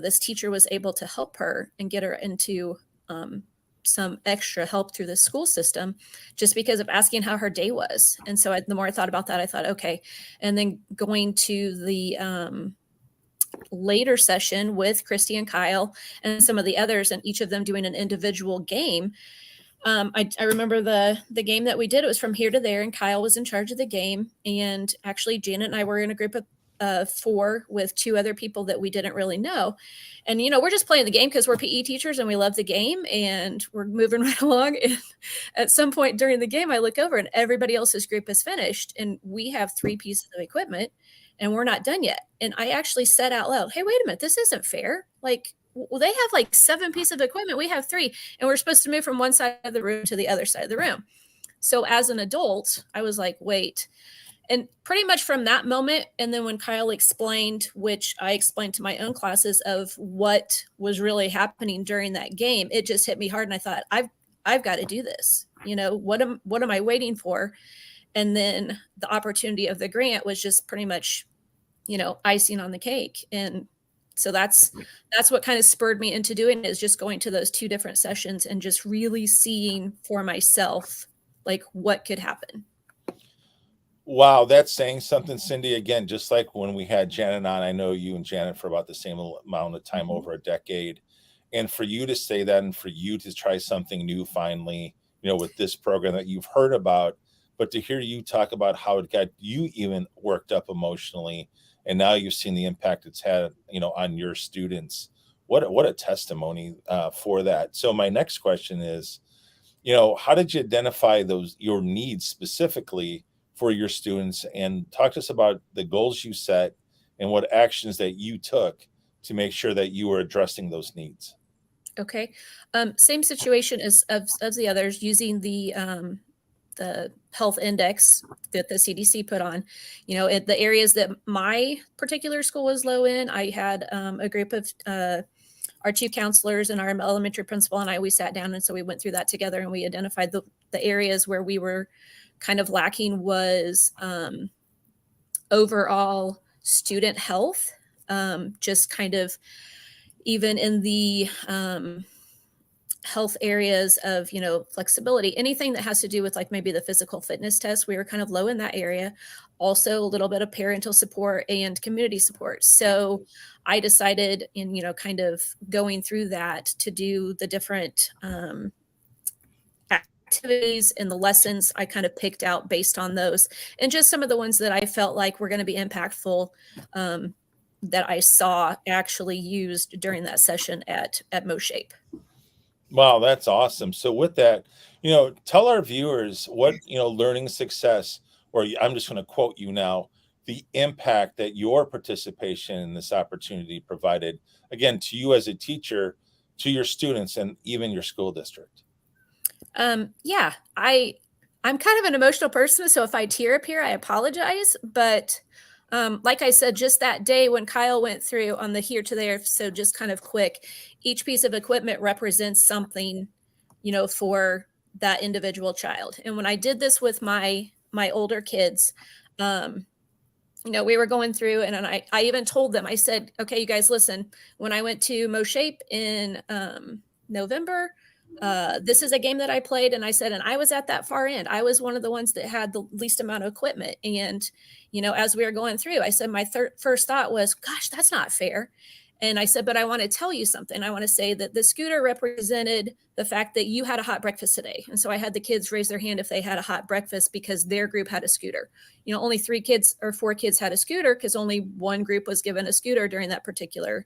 this teacher was able to help her and get her into some extra help through the school system just because of asking how her day was. And so the more I thought about that, I thought, okay. And then going to the later session with Kristi and Kyle and some of the others, and each of them doing an individual game. I remember the game that we did. It was from here to there, and Kyle was in charge of the game. And actually, Janet and I were in a group of 4 with 2 other people that we didn't really know. And, we're just playing the game because we're PE teachers and we love the game and we're moving right along. And at some point during the game, I look over and everybody else's group is finished. And we have 3 pieces of equipment and we're not done yet. And I actually said out loud, hey, wait a minute, this isn't fair. Like, well, they have 7 pieces of equipment. We have 3, and we're supposed to move from one side of the room to the other side of the room. So as an adult, I was like, wait. And pretty much from that moment, and then when Kyle explained, which I explained to my own classes of what was really happening during that game, it just hit me hard. And I thought, I've got to do this. What am I waiting for? And then the opportunity of the grant was just pretty much, icing on the cake. And so that's what kind of spurred me into doing it, is just going to those 2 different sessions and just really seeing for myself, what could happen. Wow, that's saying something, Cindy. Again, just like when we had Janet on, I know you and Janet for about the same amount of time, over a decade. And for you to say that, and for you to try something new finally, with this program that you've heard about, but to hear you talk about how it got you even worked up emotionally, and now you've seen the impact it's had, on your students. What a testimony for that. So my next question is, how did you identify your needs specifically for your students, and talk to us about the goals you set and what actions that you took to make sure that you were addressing those needs? Okay. Same situation as the others, using the health index that the CDC put on. In the areas that my particular school was low in, I had a group of our 2 counselors and our elementary principal and I, we sat down. And so we went through that together, and we identified the areas where we were kind of lacking was overall student health, just kind of even in the health areas of, flexibility, anything that has to do with like maybe the physical fitness test, we were kind of low in that area. Also a little bit of parental support and community support. So I decided in, kind of going through that to do the different activities and the lessons I kind of picked out based on those, and just some of the ones that I felt like were going to be impactful, that I saw actually used during that session at MoShape. Wow, that's awesome. So with that, tell our viewers what, learning success, or I'm just going to quote you now, the impact that your participation in this opportunity provided, again, to you as a teacher, to your students, and even your school district. Yeah, I'm kind of an emotional person, so if I tear up here, I apologize. But like I said, just that day when Kyle went through on the here to there, so just kind of quick, each piece of equipment represents something, for that individual child. And when I did this with my older kids, we were going through, and I even told them, I said, okay, you guys, listen, when I went to MoShape in November, this is a game that I played, and I said, and I was at that far end. I was one of the ones that had the least amount of equipment. And, as we were going through, I said, my first thought was, gosh, that's not fair. And I said, but I want to tell you something. I want to say that the scooter represented the fact that you had a hot breakfast today. And so I had the kids raise their hand if they had a hot breakfast because their group had a scooter. Only 3 kids or 4 kids had a scooter because only one group was given a scooter during that particular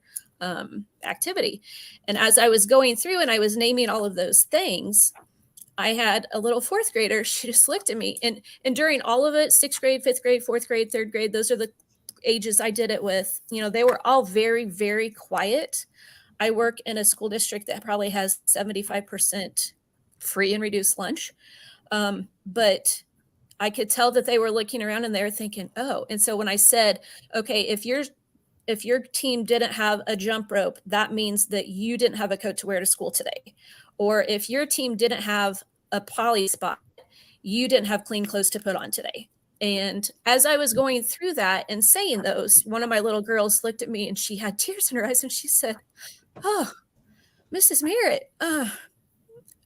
activity. And as I was going through and I was naming all of those things, I had a little 4th grader. She just looked at me, and during all of it, 6th grade, 5th grade, 4th grade, 3rd grade, those are the ages I did it with, they were all very, very quiet. I work in a school district that probably has 75% free and reduced lunch. But I could tell that they were looking around and they were thinking, oh. And so when I said, okay, if your team didn't have a jump rope, that means that you didn't have a coat to wear to school today. Or if your team didn't have a poly spot, you didn't have clean clothes to put on today. And as I was going through that and saying those, one of my little girls looked at me and she had tears in her eyes and she said, oh, Mrs. Merritt,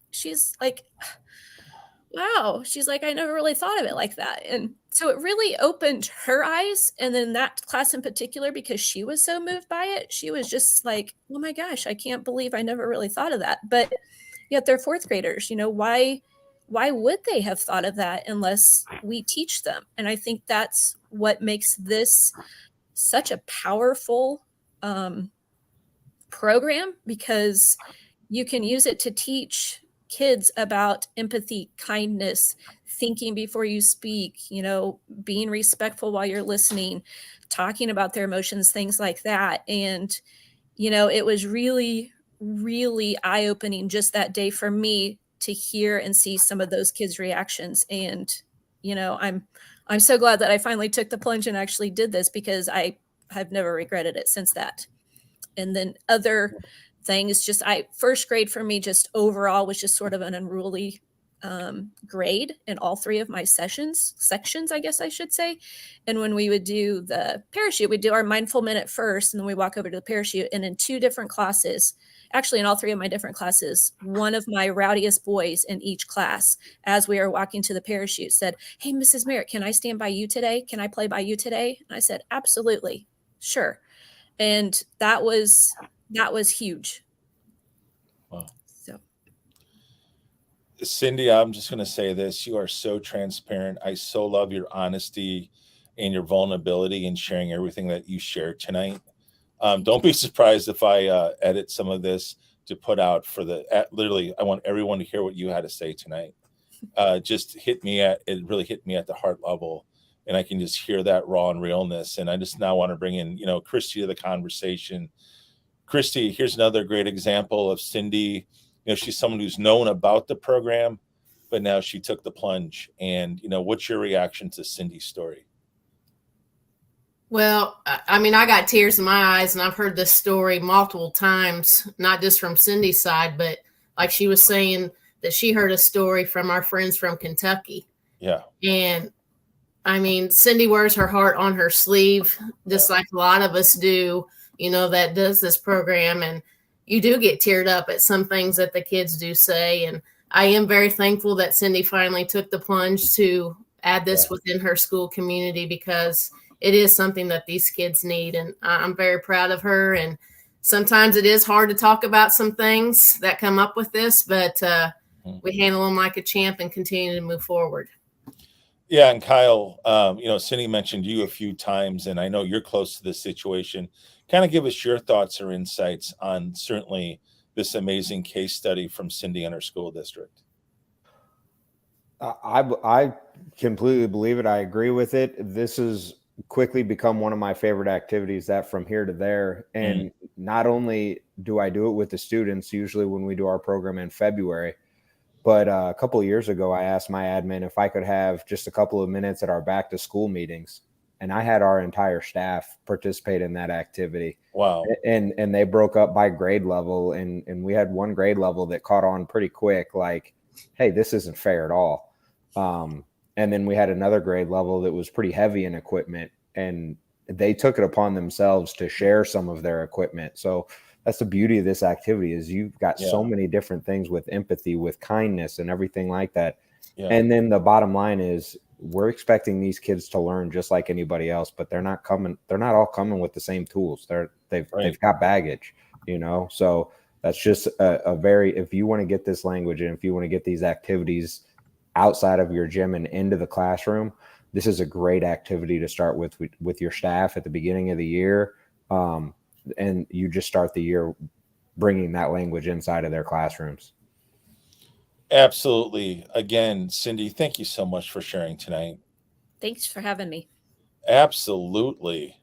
she's like, wow. She's like, I never really thought of it like that. And so it really opened her eyes. And then that class in particular, because she was so moved by it, she was just like, oh my gosh, I can't believe I never really thought of that. But yet they're 4th graders, why would they have thought of that unless we teach them? And I think that's what makes this such a powerful program, because you can use it to teach kids about empathy, kindness, thinking before you speak, being respectful while you're listening, talking about their emotions, things like that. And, it was really, really eye-opening just that day for me to hear and see some of those kids' reactions. And, I'm so glad that I finally took the plunge and actually did this, because I have never regretted it since that. And then other things, just 1st grade for me, just overall was just sort of an unruly grade in all 3 of my sections, I guess I should say. And when we would do the parachute, we'd do our mindful minute first, and then we walk over to the parachute. And in 2 different classes, actually in all 3 of my different classes, one of my rowdiest boys in each class, as we were walking to the parachute, said, hey, Mrs. Merritt, can I stand by you today? Can I play by you today? And I said, absolutely, sure. And that was huge. Wow. So, Cindy, I'm just going to say this. You are so transparent. I so love your honesty and your vulnerability in sharing everything that you shared tonight. Don't be surprised if I edit some of this to put out for literally, I want everyone to hear what you had to say tonight. It really hit me at the heart level, and I can just hear that raw and realness. And I just now want to bring in, Kristi to the conversation. Kristi, here's another great example of Cindy. She's someone who's known about the program, but now she took the plunge. And, what's your reaction to Cindy's story? Well, I mean, I got tears in my eyes, and I've heard this story multiple times, not just from Cindy's side, but like she was saying that she heard a story from our friends from Kentucky. Yeah. And I mean, Cindy wears her heart on her sleeve, just like a lot of us do, that does this program. And you do get teared up at some things that the kids do say. And I am very thankful that Cindy finally took the plunge to add this within her school community, because it is something that these kids need. And I'm very proud of her. And sometimes it is hard to talk about some things that come up with this, but we handle them like a champ and continue to move forward. Yeah, and Kyle, Cindy mentioned you a few times, and I know you're close to this situation. Kind of give us your thoughts or insights on certainly this amazing case study from Cindy and her school district. I completely believe it. I agree with it. This has quickly become one of my favorite activities, that from here to there. And not only do I do it with the students, usually when we do our program in February, but a couple of years ago, I asked my admin if I could have just a couple of minutes at our back to school meetings. And I had our entire staff participate in that activity. Wow. And they broke up by grade level. And we had one grade level that caught on pretty quick, like, hey, this isn't fair at all. And then we had another grade level that was pretty heavy in equipment, and they took it upon themselves to share some of their equipment. So that's the beauty of this activity, is you've got so many different things with empathy, with kindness and everything like that. Yeah. And then the bottom line is, we're expecting these kids to learn just like anybody else, but they're not all coming with the same tools. They've got baggage, so that's just if you want to get this language, and if you want to get these activities outside of your gym and into the classroom, this is a great activity to start with your staff at the beginning of the year. And you just start the year bringing that language inside of their classrooms. Absolutely. Again, Cindy, thank you so much for sharing tonight. Thanks for having me. Absolutely.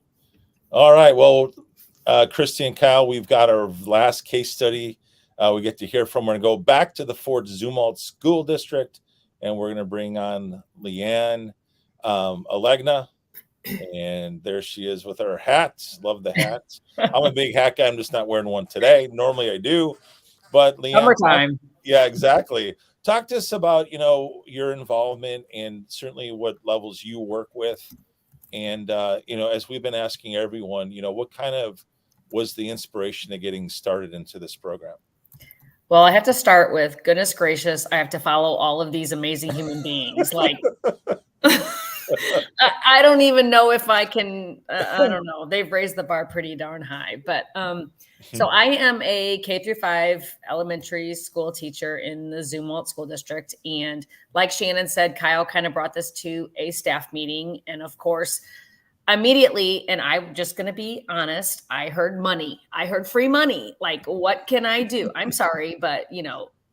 All right. Well, Kristi and Kyle, we've got our last case study. We get to hear from. We're going to go back to the Fort Zumwalt School District, and we're going to bring on Leanne Alegna. And there she is with her hats. Love the hats. I'm a big hat guy. I'm just not wearing one today. Normally I do. But Leanne, summertime. Yeah, exactly. Talk to us about, your involvement and certainly what levels you work with. And, as we've been asking everyone, what kind of was the inspiration of getting started into this program? Well, I have to start with, goodness gracious, I have to follow all of these amazing human beings. Like, I don't even know if I can, I don't know. They've raised the bar pretty darn high. But so I am a K-5 elementary school teacher in the Zumwalt School District. And like Shannon said, Kyle kind of brought this to a staff meeting. And of course, immediately, and I'm just going to be honest, I heard money. I heard free money. Like, what can I do? I'm sorry, but,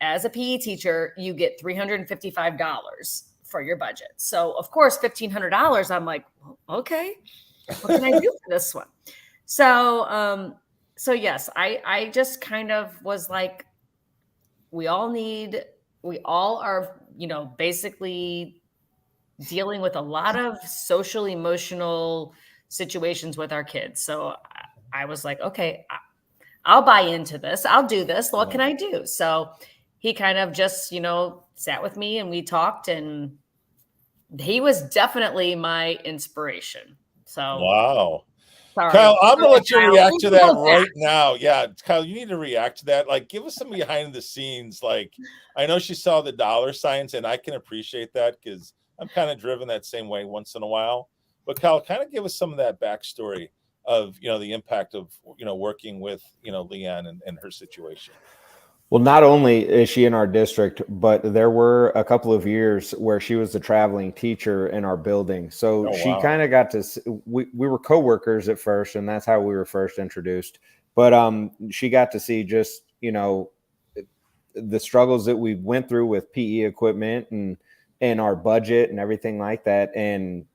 as a PE teacher, you get $355 for your budget. So of course, $1,500, I'm like, okay, what can I do for this one? So yes, I just kind of was like, we all are, basically dealing with a lot of social, emotional situations with our kids. So I was like, okay, I'll buy into this. I'll do this. What can I do? So he kind of just, sat with me and we talked, and he was definitely my inspiration. So wow. Sorry. Kyle, I'm gonna let you react to that right now. Yeah, Kyle, you need to react to that. Like, give us some behind the scenes. Like, I know she saw the dollar signs, and I can appreciate that because I'm kind of driven that same way once in a while. But Kyle, kind of give us some of that backstory of the impact of working with Leanne and her situation. Well, not only is she in our district, but there were a couple of years where she was the traveling teacher in our building. So she kind of got to, we were coworkers at first, and that's how we were first introduced. But she got to see just, the struggles that we went through with PE equipment and our budget and everything like that. And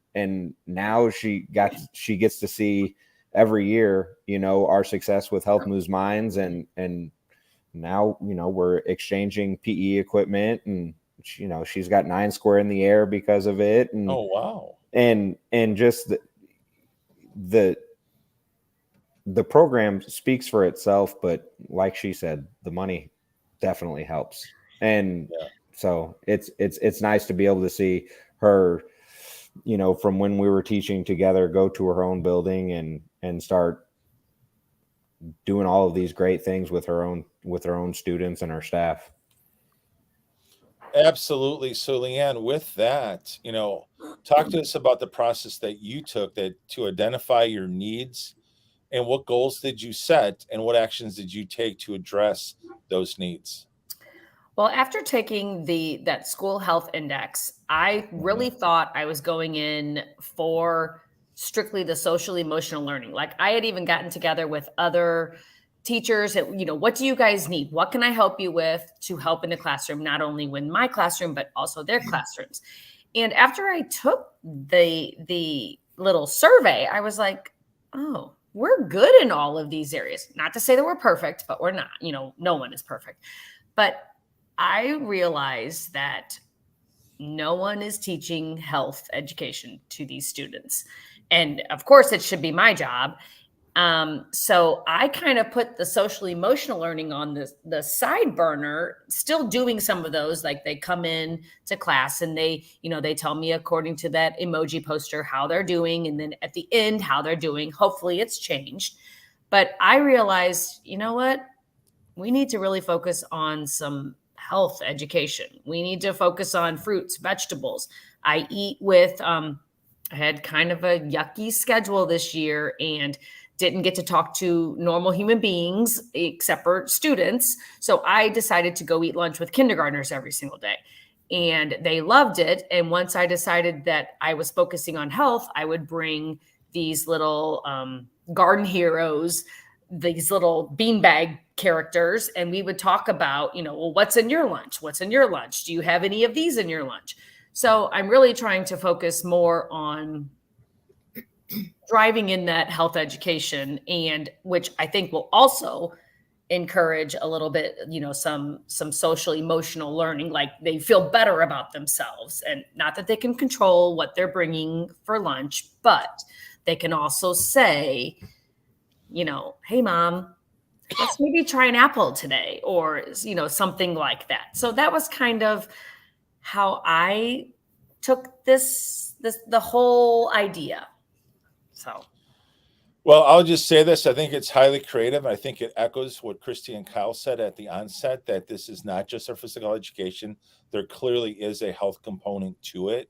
now she gets to see every year, our success with Health Moves Minds, and now, we're exchanging PE equipment, and she's got 9 square in the air because of it. And oh, wow. And just the program speaks for itself, but like she said, the money definitely helps. And so it's nice to be able to see her, from when we were teaching together, go to her own building and start doing all of these great things with her own students and her staff. Absolutely. So Leanne, with that, talk to us about the process that you took to identify your needs, and what goals did you set and what actions did you take to address those needs? Well, after taking that school health index, I really thought I was going in for strictly the social emotional learning. Like, I had even gotten together with other teachers that, what do you guys need? What can I help you with to help in the classroom, not only in my classroom, but also their classrooms. And after I took the little survey, I was like, oh, we're good in all of these areas. Not to say that we're perfect, but we're not. No one is perfect. But I realized that no one is teaching health education to these students. And of course, it should be my job. So I kind of put the social emotional learning on the side burner, still doing some of those. Like, they come in to class and they tell me according to that emoji poster how they're doing. And then at the end, how they're doing. Hopefully it's changed. But I realized, you know what? We need to really focus on some health education. We need to focus on fruits, vegetables. I eat with, I had kind of a yucky schedule this year and didn't get to talk to normal human beings except for students. So I decided to go eat lunch with kindergartners every single day. And they loved it. And once I decided that I was focusing on health, I would bring these little garden heroes, these little beanbag characters, and we would talk about, well, what's in your lunch? What's in your lunch? Do you have any of these in your lunch? So I'm really trying to focus more on driving in that health education, and which I think will also encourage a little bit, some social emotional learning, like they feel better about themselves, and not that they can control what they're bringing for lunch, but they can also say, hey, Mom, let's maybe try an apple today, or, something like that. So that was kind of how I took the whole idea. So, well, I'll just say this. I think it's highly creative. I think it echoes what Kristi and Kyle said at the onset, that this is not just our physical education. There clearly is a health component to it.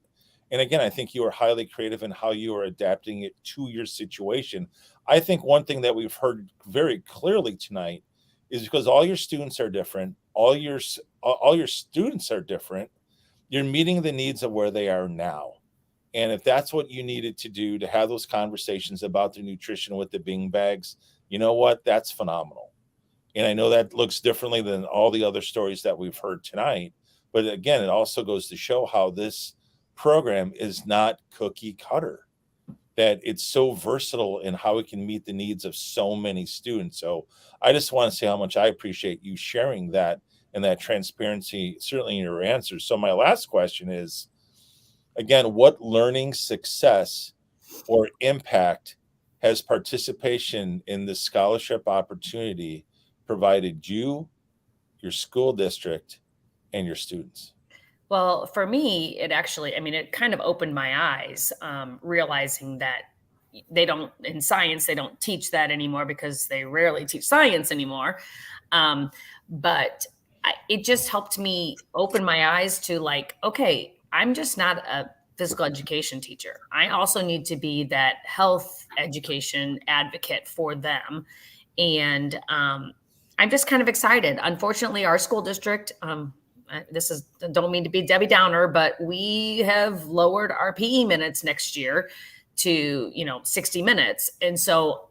And again, I think you are highly creative in how you are adapting it to your situation. I think one thing that we've heard very clearly tonight is because all your students are different, all your students are different, you're meeting the needs of where they are now. And if that's what you needed to do to have those conversations about the nutrition with the Bing bags, you know what? That's phenomenal. And I know that looks differently than all the other stories that we've heard tonight. But again, it also goes to show how this program is not cookie cutter, that it's so versatile in how it can meet the needs of so many students. So I just want to say how much I appreciate you sharing that and that transparency, certainly in your answers. So my last question is, again, what learning success or impact has participation in this scholarship opportunity provided you, your school district, and your students? Well, for me, it kind of opened my eyes, realizing that in science, they don't teach that anymore because they rarely teach science anymore. But it just helped me open my eyes to, like, okay, I'm just not a physical education teacher. I also need to be that health education advocate for them. And I'm just kind of excited. Unfortunately, our school district, don't mean to be Debbie Downer, but we have lowered our PE minutes next year to, 60 minutes. And so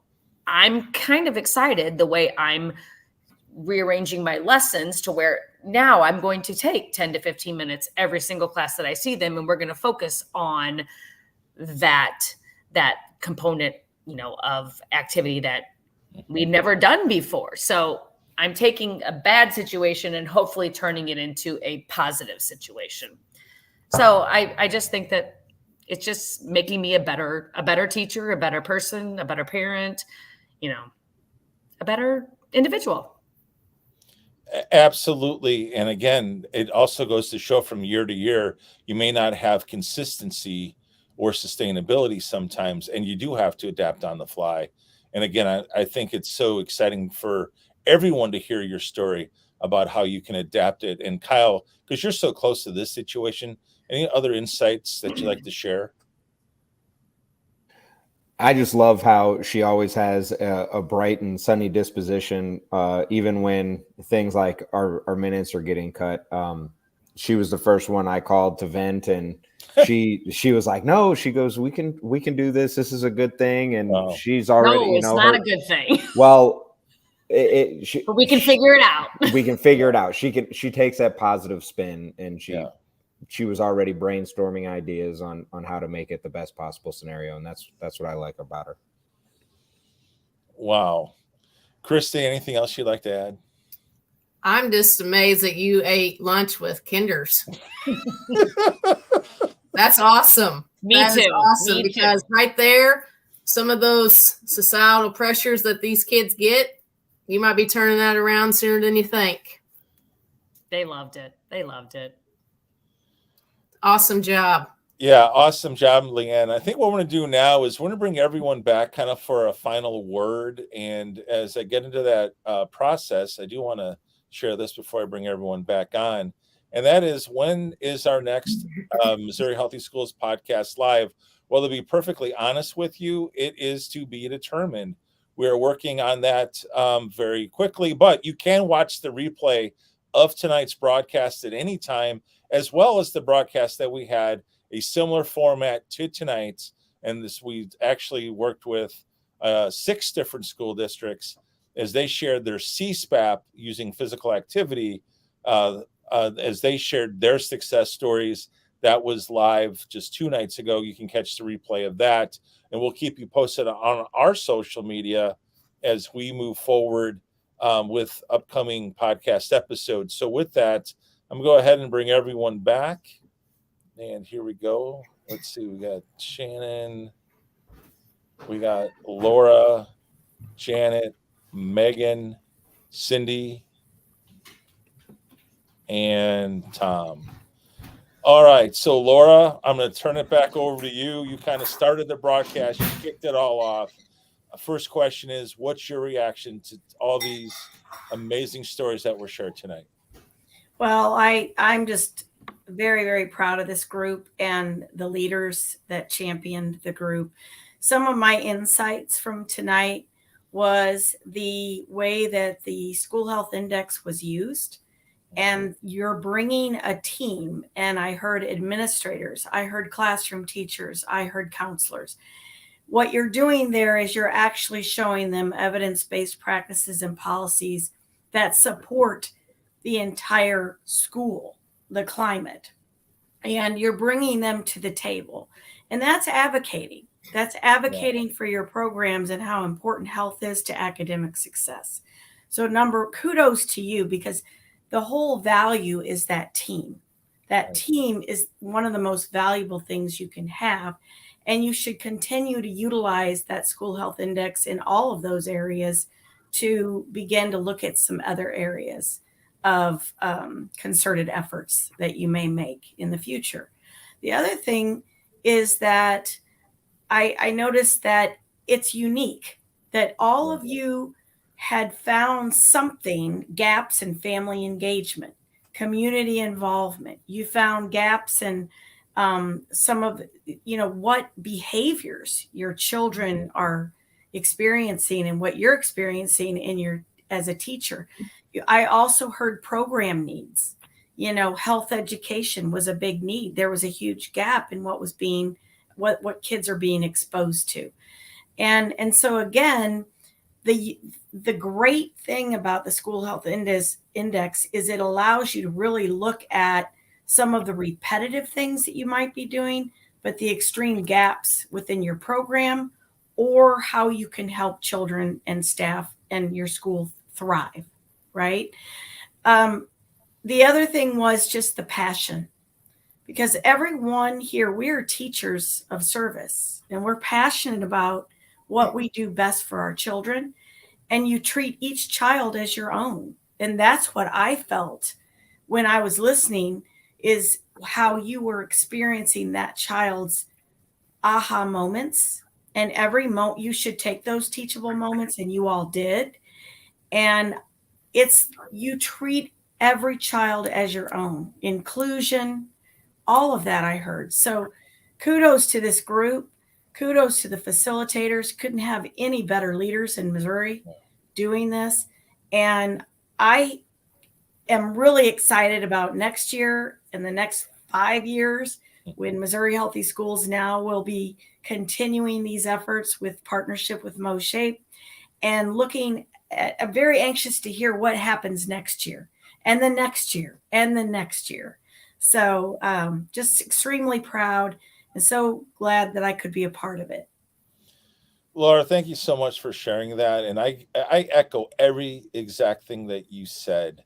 I'm kind of excited the way I'm rearranging my lessons to where now I'm going to take 10 to 15 minutes every single class that I see them. And we're going to focus on that component, of activity that we've never done before. So I'm taking a bad situation and hopefully turning it into a positive situation. So I just think that it's just making me a better teacher, a better person, a better parent, a better individual. Absolutely. And again, it also goes to show from year to year, you may not have consistency or sustainability sometimes, and you do have to adapt on the fly. And again, I think it's so exciting for everyone to hear your story about how you can adapt it. And Kyle, because you're so close to this situation, any other insights that you'd like to share? I just love how she always has a bright and sunny disposition, even when things like our minutes are getting cut. She was the first one I called to vent, and she was like, "No," she goes, "We can do this. This is a good thing." And she's already, No, it's not a good thing. Well, but we can figure it out. We can figure it out. She takes that positive spin, and she was already brainstorming ideas on how to make it the best possible scenario. And that's what I like about her. Wow. Kristi, anything else you'd like to add? I'm just amazed that you ate lunch with kinders. That's awesome. That is awesome. Because right there, some of those societal pressures that these kids get, you might be turning that around sooner than you think. They loved it. They loved it. Awesome job. Yeah, awesome job, Leanne. I think what we're going to do now is we're going to bring everyone back kind of for a final word. And as I get into that process, I do want to share this before I bring everyone back on. And that is, when is our next Missouri Healthy Schools podcast live? Well, to be perfectly honest with you, it is to be determined. We are working on that very quickly, but you can watch the replay of tonight's broadcast at any time, as well as the broadcast that we had, a similar format to tonight's. And this, we actually worked with 6 different school districts as they shared their CSPAP using physical activity, as they shared their success stories. That was live just 2 nights ago. You can catch the replay of that, and we'll keep you posted on our social media as we move forward with upcoming podcast episodes. So with that, I'm going to go ahead and bring everyone back. And here we go. Let's see. We got Shannon. We got Laura, Janet, Megan, Cindy, and Tom. All right. So Laura, I'm going to turn it back over to you. You kind of started the broadcast. You kicked it all off. First question is, what's your reaction to all these amazing stories that were shared tonight? Well, I'm just very, very proud of this group and the leaders that championed the group. Some of my insights from tonight was the way that the school health index was used. And you're bringing a team, and I heard administrators, I heard classroom teachers, I heard counselors. What you're doing there is you're actually showing them evidence-based practices and policies that support the entire school, the climate, and you're bringing them to the table. And that's advocating. That's advocating for your programs and how important health is to academic success. So kudos to you, because the whole value is that team. That team is one of the most valuable things you can have. And you should continue to utilize that school health index in all of those areas to begin to look at some other areas of concerted efforts that you may make in the future. The other thing is that I noticed that it's unique that all of you had found something, gaps in family engagement, community involvement. You found gaps in some of, what behaviors your children are experiencing and what you're experiencing as a teacher. I also heard program needs. Health education was a big need. There was a huge gap in what kids are being exposed to. And so again, the great thing about the school health index is it allows you to really look at some of the repetitive things that you might be doing, but the extreme gaps within your program, or how you can help children and staff and your school thrive, right? The other thing was just the passion, because everyone here, we are teachers of service, and we're passionate about what we do best for our children, and you treat each child as your own. And that's what I felt when I was listening, is how you were experiencing that child's aha moments And every moment you should take those teachable moments, and you all did. And you treat every child as your own. Inclusion, all of that I heard. So kudos to this group. Kudos to the facilitators. Couldn't have any better leaders in Missouri doing this. And I am really excited about next year and the next 5 years when Missouri Healthy Schools now will be continuing these efforts with partnership with MoShape, and looking at, I'm very anxious to hear what happens next year and the next year and the next year. So just extremely proud and so glad that I could be a part of it. Laura, thank you so much for sharing that. And I echo every exact thing that you said.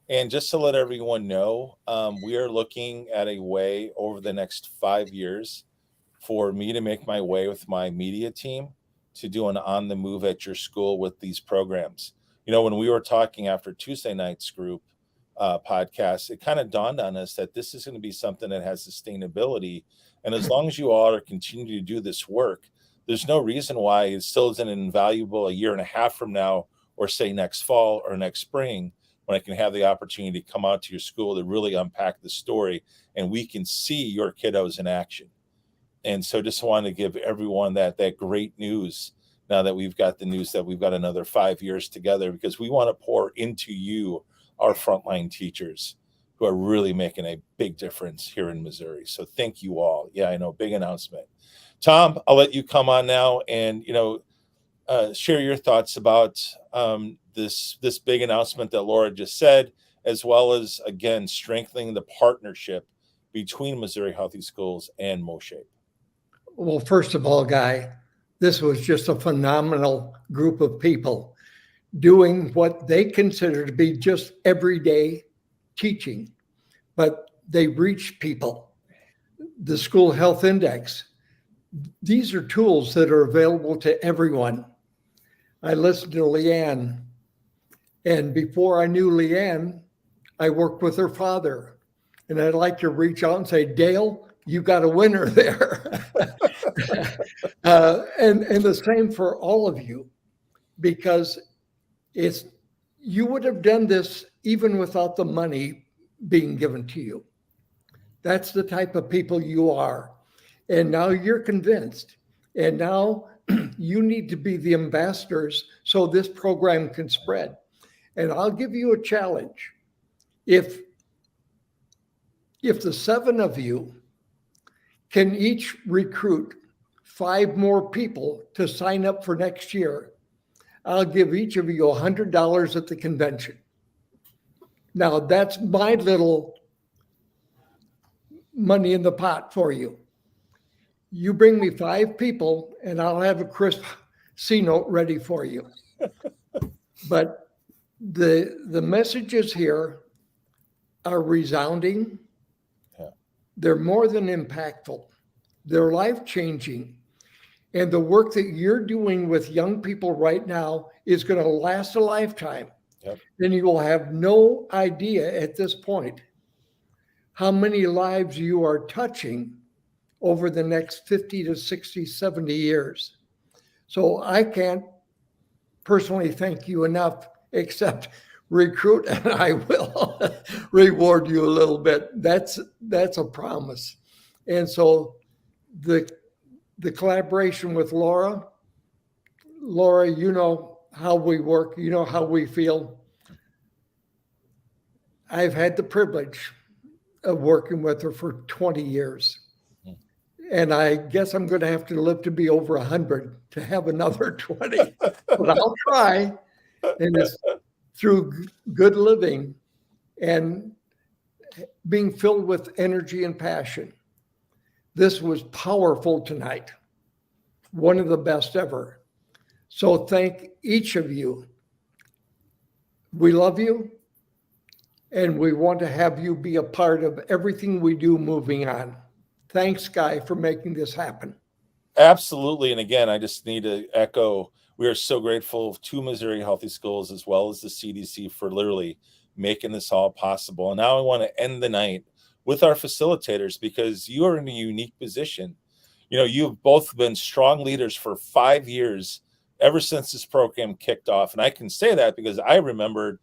And just to let everyone know, we are looking at a way over the next 5 years for me to make my way with my media team to do an on the move at your school with these programs. You know, when we were talking after Tuesday night's group podcast, it kind of dawned on us that this is going to be something that has sustainability. And as long as you all are continuing to do this work, there's no reason why it still isn't invaluable a year and a half from now, or say next fall or next spring, when I can have the opportunity to come out to your school to really unpack the story and we can see your kiddos in action. And so just want to give everyone that great news now that we've got the news that we've got another 5 years together, because we want to pour into you, our frontline teachers who are really making a big difference here in Missouri. So thank you all. Yeah, I know, big announcement. Tom, I'll let you come on now and, share your thoughts about this big announcement that Laura just said, as well as, again, strengthening the partnership between Missouri Healthy Schools and MoShape. Well, first of all, Guy, this was just a phenomenal group of people doing what they consider to be just everyday teaching, but they reach people. The School Health Index, these are tools that are available to everyone. I listened to Leanne, and before I knew Leanne, I worked with her father. And I'd like to reach out and say, Dale, you got a winner there. And the same for all of you, because you would have done this even without the money being given to you. That's the type of people you are. And now you're convinced. And now you need to be the ambassadors so this program can spread. And I'll give you a challenge. If the 7 of you can each recruit 5 more people to sign up for next year, I'll give each of you $100 at the convention. Now, that's my little money in the pot for you. You bring me 5 people and I'll have a crisp C-note ready for you. But the messages here are resounding. Yeah. They're more than impactful. They're life-changing. And the work that you're doing with young people right now is going to last a lifetime. Yep. Then you will have no idea at this point how many lives you are touching over the next 50 to 60, 70 years. So I can't personally thank you enough, except recruit, and I will reward you a little bit. That's a promise. And so the collaboration with Laura, you know how we work, you know how we feel. I've had the privilege of working with her for 20 years. And I guess I'm going to have to live to be over 100 to have another 20, but I'll try. And it's through good living and being filled with energy and passion. This was powerful tonight. One of the best ever. So thank each of you. We love you. And we want to have you be a part of everything we do moving on. Thanks, Guy, for making this happen. Absolutely. And again, I just need to echo, we are so grateful to Missouri Healthy Schools as well as the CDC for literally making this all possible. And now I want to end the night with our facilitators, because you are in a unique position. you've both been strong leaders for 5 years ever since this program kicked off. And I can say that because I remembered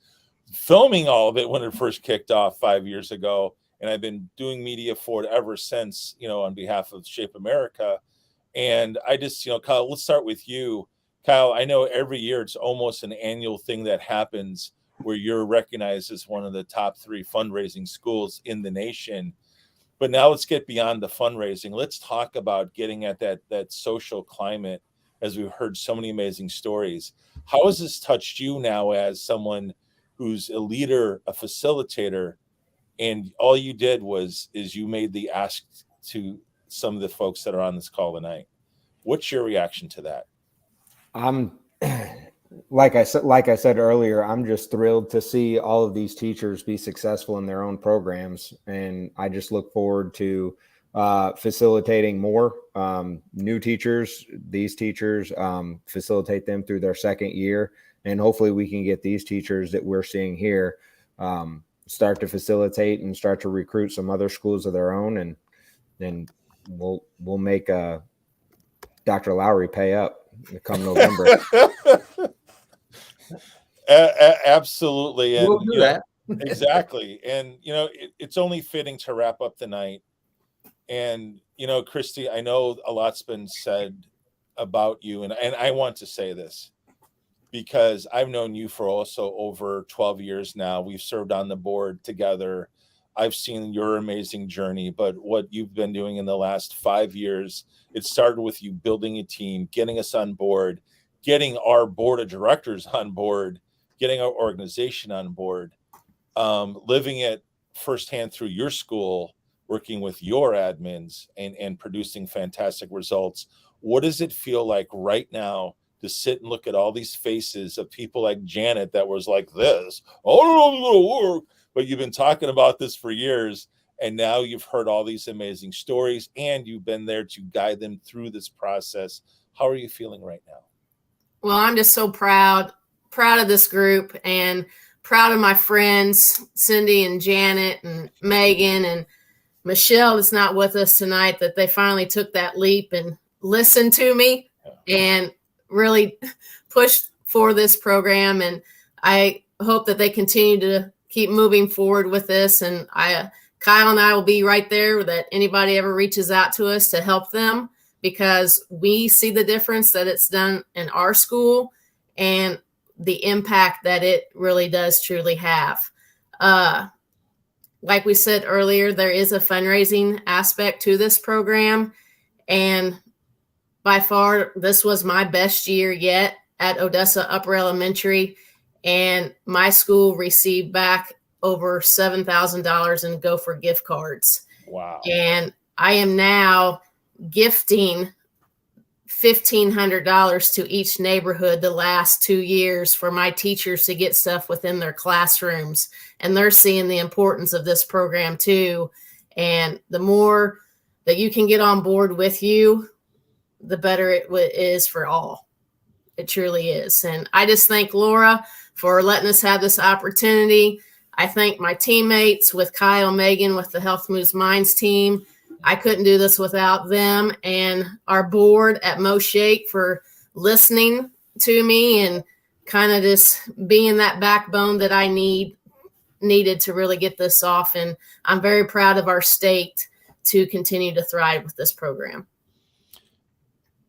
filming all of it when it first kicked off 5 years ago. And I've been doing media for it ever since, on behalf of Shape America. And I just, Kyle, let's start with you. Kyle, I know every year it's almost an annual thing that happens where you're recognized as one of the top 3 fundraising schools in the nation. But now let's get beyond the fundraising. Let's talk about getting at that social climate, as we've heard so many amazing stories. How has this touched you now as someone who's a leader, a facilitator, and all you did is you made the ask to some of the folks that are on this call tonight? What's your reaction to that? Like I said earlier, I'm just thrilled to see all of these teachers be successful in their own programs. And I just look forward to facilitating more new teachers. These teachers, facilitate them through their second year. And hopefully we can get these teachers that we're seeing here start to facilitate and start to recruit some other schools of their own. And then we'll make Dr. Lowry pay up come November. Absolutely. And We'll do that. Exactly. And, it's only fitting to wrap up the night. And, Kristi, I know a lot's been said about you. And I want to say this because I've known you for also over 12 years now. We've served on the board together. I've seen your amazing journey, but what you've been doing in the last 5 years, it started with you building a team, getting us on board, getting our board of directors on board, getting our organization on board, living it firsthand through your school, working with your admins and producing fantastic results. What does it feel like right now to sit and look at all these faces of people like Janet that was like this? Oh, no, it's gonna work. But you've been talking about this for years, and now you've heard all these amazing stories, and you've been there to guide them through this process. How are you feeling right now? Well, I'm just so proud of this group and proud of my friends, Cindy and Janet and Megan and Michelle that's not with us tonight, that they finally took that leap and listened to me and really pushed for this program. And I hope that they continue to keep moving forward with this. And Kyle and I will be right there that anybody ever reaches out to us to help them, because we see the difference that it's done in our school and the impact that it really does truly have. Like we said earlier, there is a fundraising aspect to this program. And by far, this was my best year yet at Odessa Upper Elementary. And my school received back over $7,000 in Gopher gift cards. Wow. And I am now gifting $1,500 to each neighborhood the last 2 years for my teachers to get stuff within their classrooms. And they're seeing the importance of this program too. And the more that you can get on board with you, the better it is for all. It truly is. And I just thank Laura for letting us have this opportunity. I thank my teammates with Kyle, Megan, with the Health Moves Minds team. I couldn't do this without them, and our board at Mo Shake for listening to me and kind of just being that backbone that I needed to really get this off. And I'm very proud of our state to continue to thrive with this program.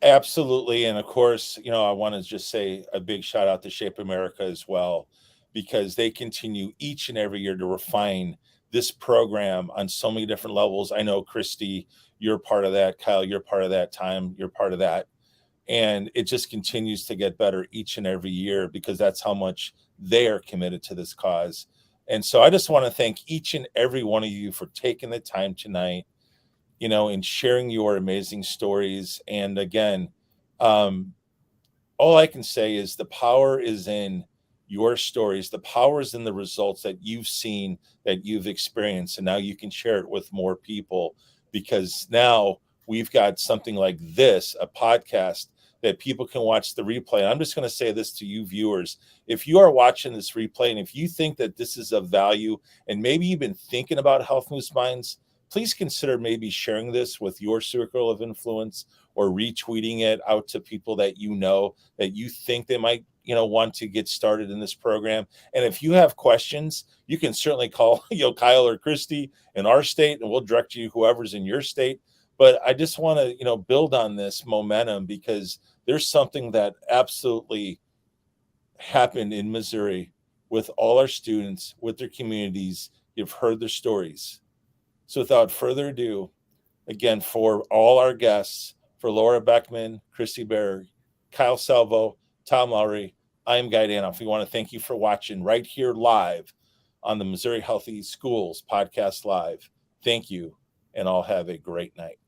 Absolutely. And of course, I want to just say a big shout out to Shape America as well, because they continue each and every year to refine this program on so many different levels. I know, Kristi, you're part of that. Kyle, you're part of that. Time, you're part of that. And it just continues to get better each and every year, because that's how much they are committed to this cause. And so I just want to thank each and every one of you for taking the time tonight, and sharing your amazing stories. And again, all I can say is the power is in your stories. The power is in the results that you've seen, that you've experienced, and now you can share it with more people, because now we've got something like this, a podcast that people can watch the replay. And I'm just going to say this to you viewers. If you are watching this replay and if you think that this is of value, and maybe you've been thinking about Health Moves Minds, please consider maybe sharing this with your circle of influence or retweeting it out to people that you know that you think they might, want to get started in this program. And if you have questions, you can certainly call Kyle or Kristi in our state, and we'll direct you whoever's in your state. But I just want to, build on this momentum, because there's something that absolutely happened in Missouri with all our students, with their communities. You've heard their stories. So without further ado, again, for all our guests, for Laura Beckman, Kristi Bieri, Kyle Salvo, Tom Lowry, I am Guy Danhoff. We want to thank you for watching right here live on the Missouri Healthy Schools Podcast Live. Thank you, and all have a great night.